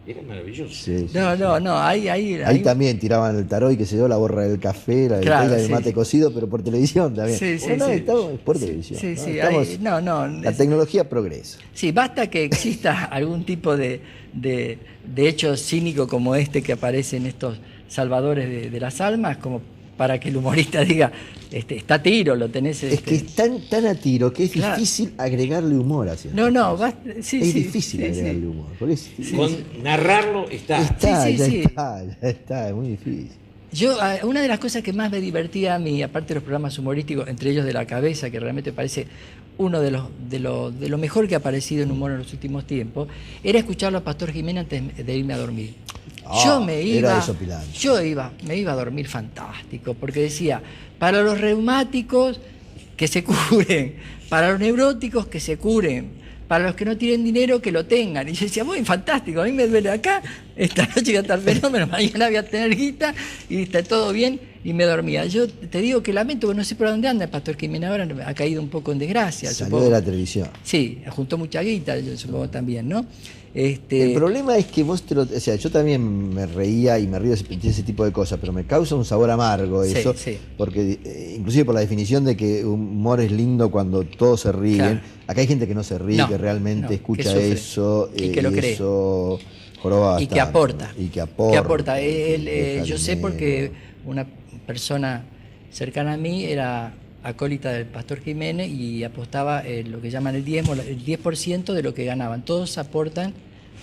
Era maravilloso. Sí. No, Ahí también tiraban el tarot y que se dio la borra del café, la del mate cocido, pero por televisión también. Estamos por televisión. Sí, ¿no? La tecnología progresa. Sí, basta que exista algún tipo de hecho cínico como este que aparece en estos salvadores de las almas, como para que el humorista diga, está a tiro, lo tenés... Es que es tan a tiro que es difícil agregarle humor hacia eso. Es difícil agregarle humor. Con narrarlo está. Ya está, es muy difícil. Una de las cosas que más me divertía a mí, aparte de los programas humorísticos, entre ellos De la Cabeza, que realmente parece uno de lo mejor que ha aparecido en humor en los últimos tiempos, era escucharlo a Pastor Jiménez antes de irme a dormir. Me iba a dormir fantástico, porque decía, para los reumáticos que se curen, para los neuróticos que se curen, para los que no tienen dinero que lo tengan. Y yo decía, muy fantástico, a mí me duele acá, esta noche voy a estar fenómeno, mañana voy a tener guita y está todo bien, y me dormía. Yo te digo que lamento, porque no sé por dónde anda el pastor Jiménez, ahora ha caído un poco en desgracia. Salió supongo. de la televisión. Sí, juntó mucha guita, yo supongo también, ¿no? El problema es que vos o sea, yo también me reía y me río de ese tipo de cosas, pero me causa un sabor amargo Sí, eso, sí. porque inclusive por la definición de que humor es lindo cuando todos se ríen. Claro. Acá hay gente que no se ríe, No, que realmente no, que escucha sufre eso y que lo cree. eso joroba Y que bastante, aporta. y que ¿Qué aporta. aporta? Deja Yo sé dinero. porque una persona cercana a mí era acólita del pastor Jiménez y apostaba lo que llaman el 10% de lo que ganaban. Todos aportan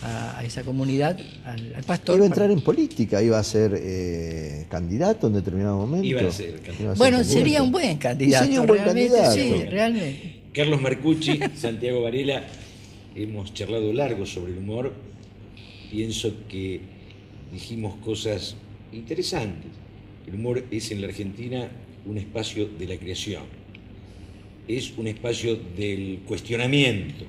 a esa comunidad, al pastor. Iba a entrar en política, iba a ser candidato en determinado momento. Iba a ser candidato. Iba a ser Bueno, candidato. sería un buen candidato. Y sería un buen realmente, candidato. Sí, realmente. Carlos Marcucci, Santiago Varela, hemos charlado largo sobre el humor. Pienso que dijimos cosas interesantes. El humor es en la Argentina un espacio de la creación, es un espacio del cuestionamiento.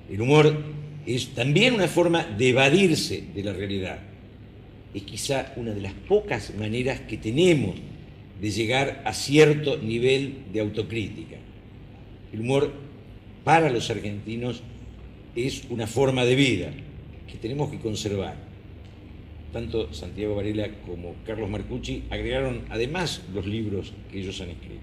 El humor es también una forma de evadirse de la realidad. Es quizá una de las pocas maneras que tenemos de llegar a cierto nivel de autocrítica. El humor para los argentinos es una forma de vida que tenemos que conservar. Tanto Santiago Varela como Carlos Marcucci agregaron además los libros que ellos han escrito.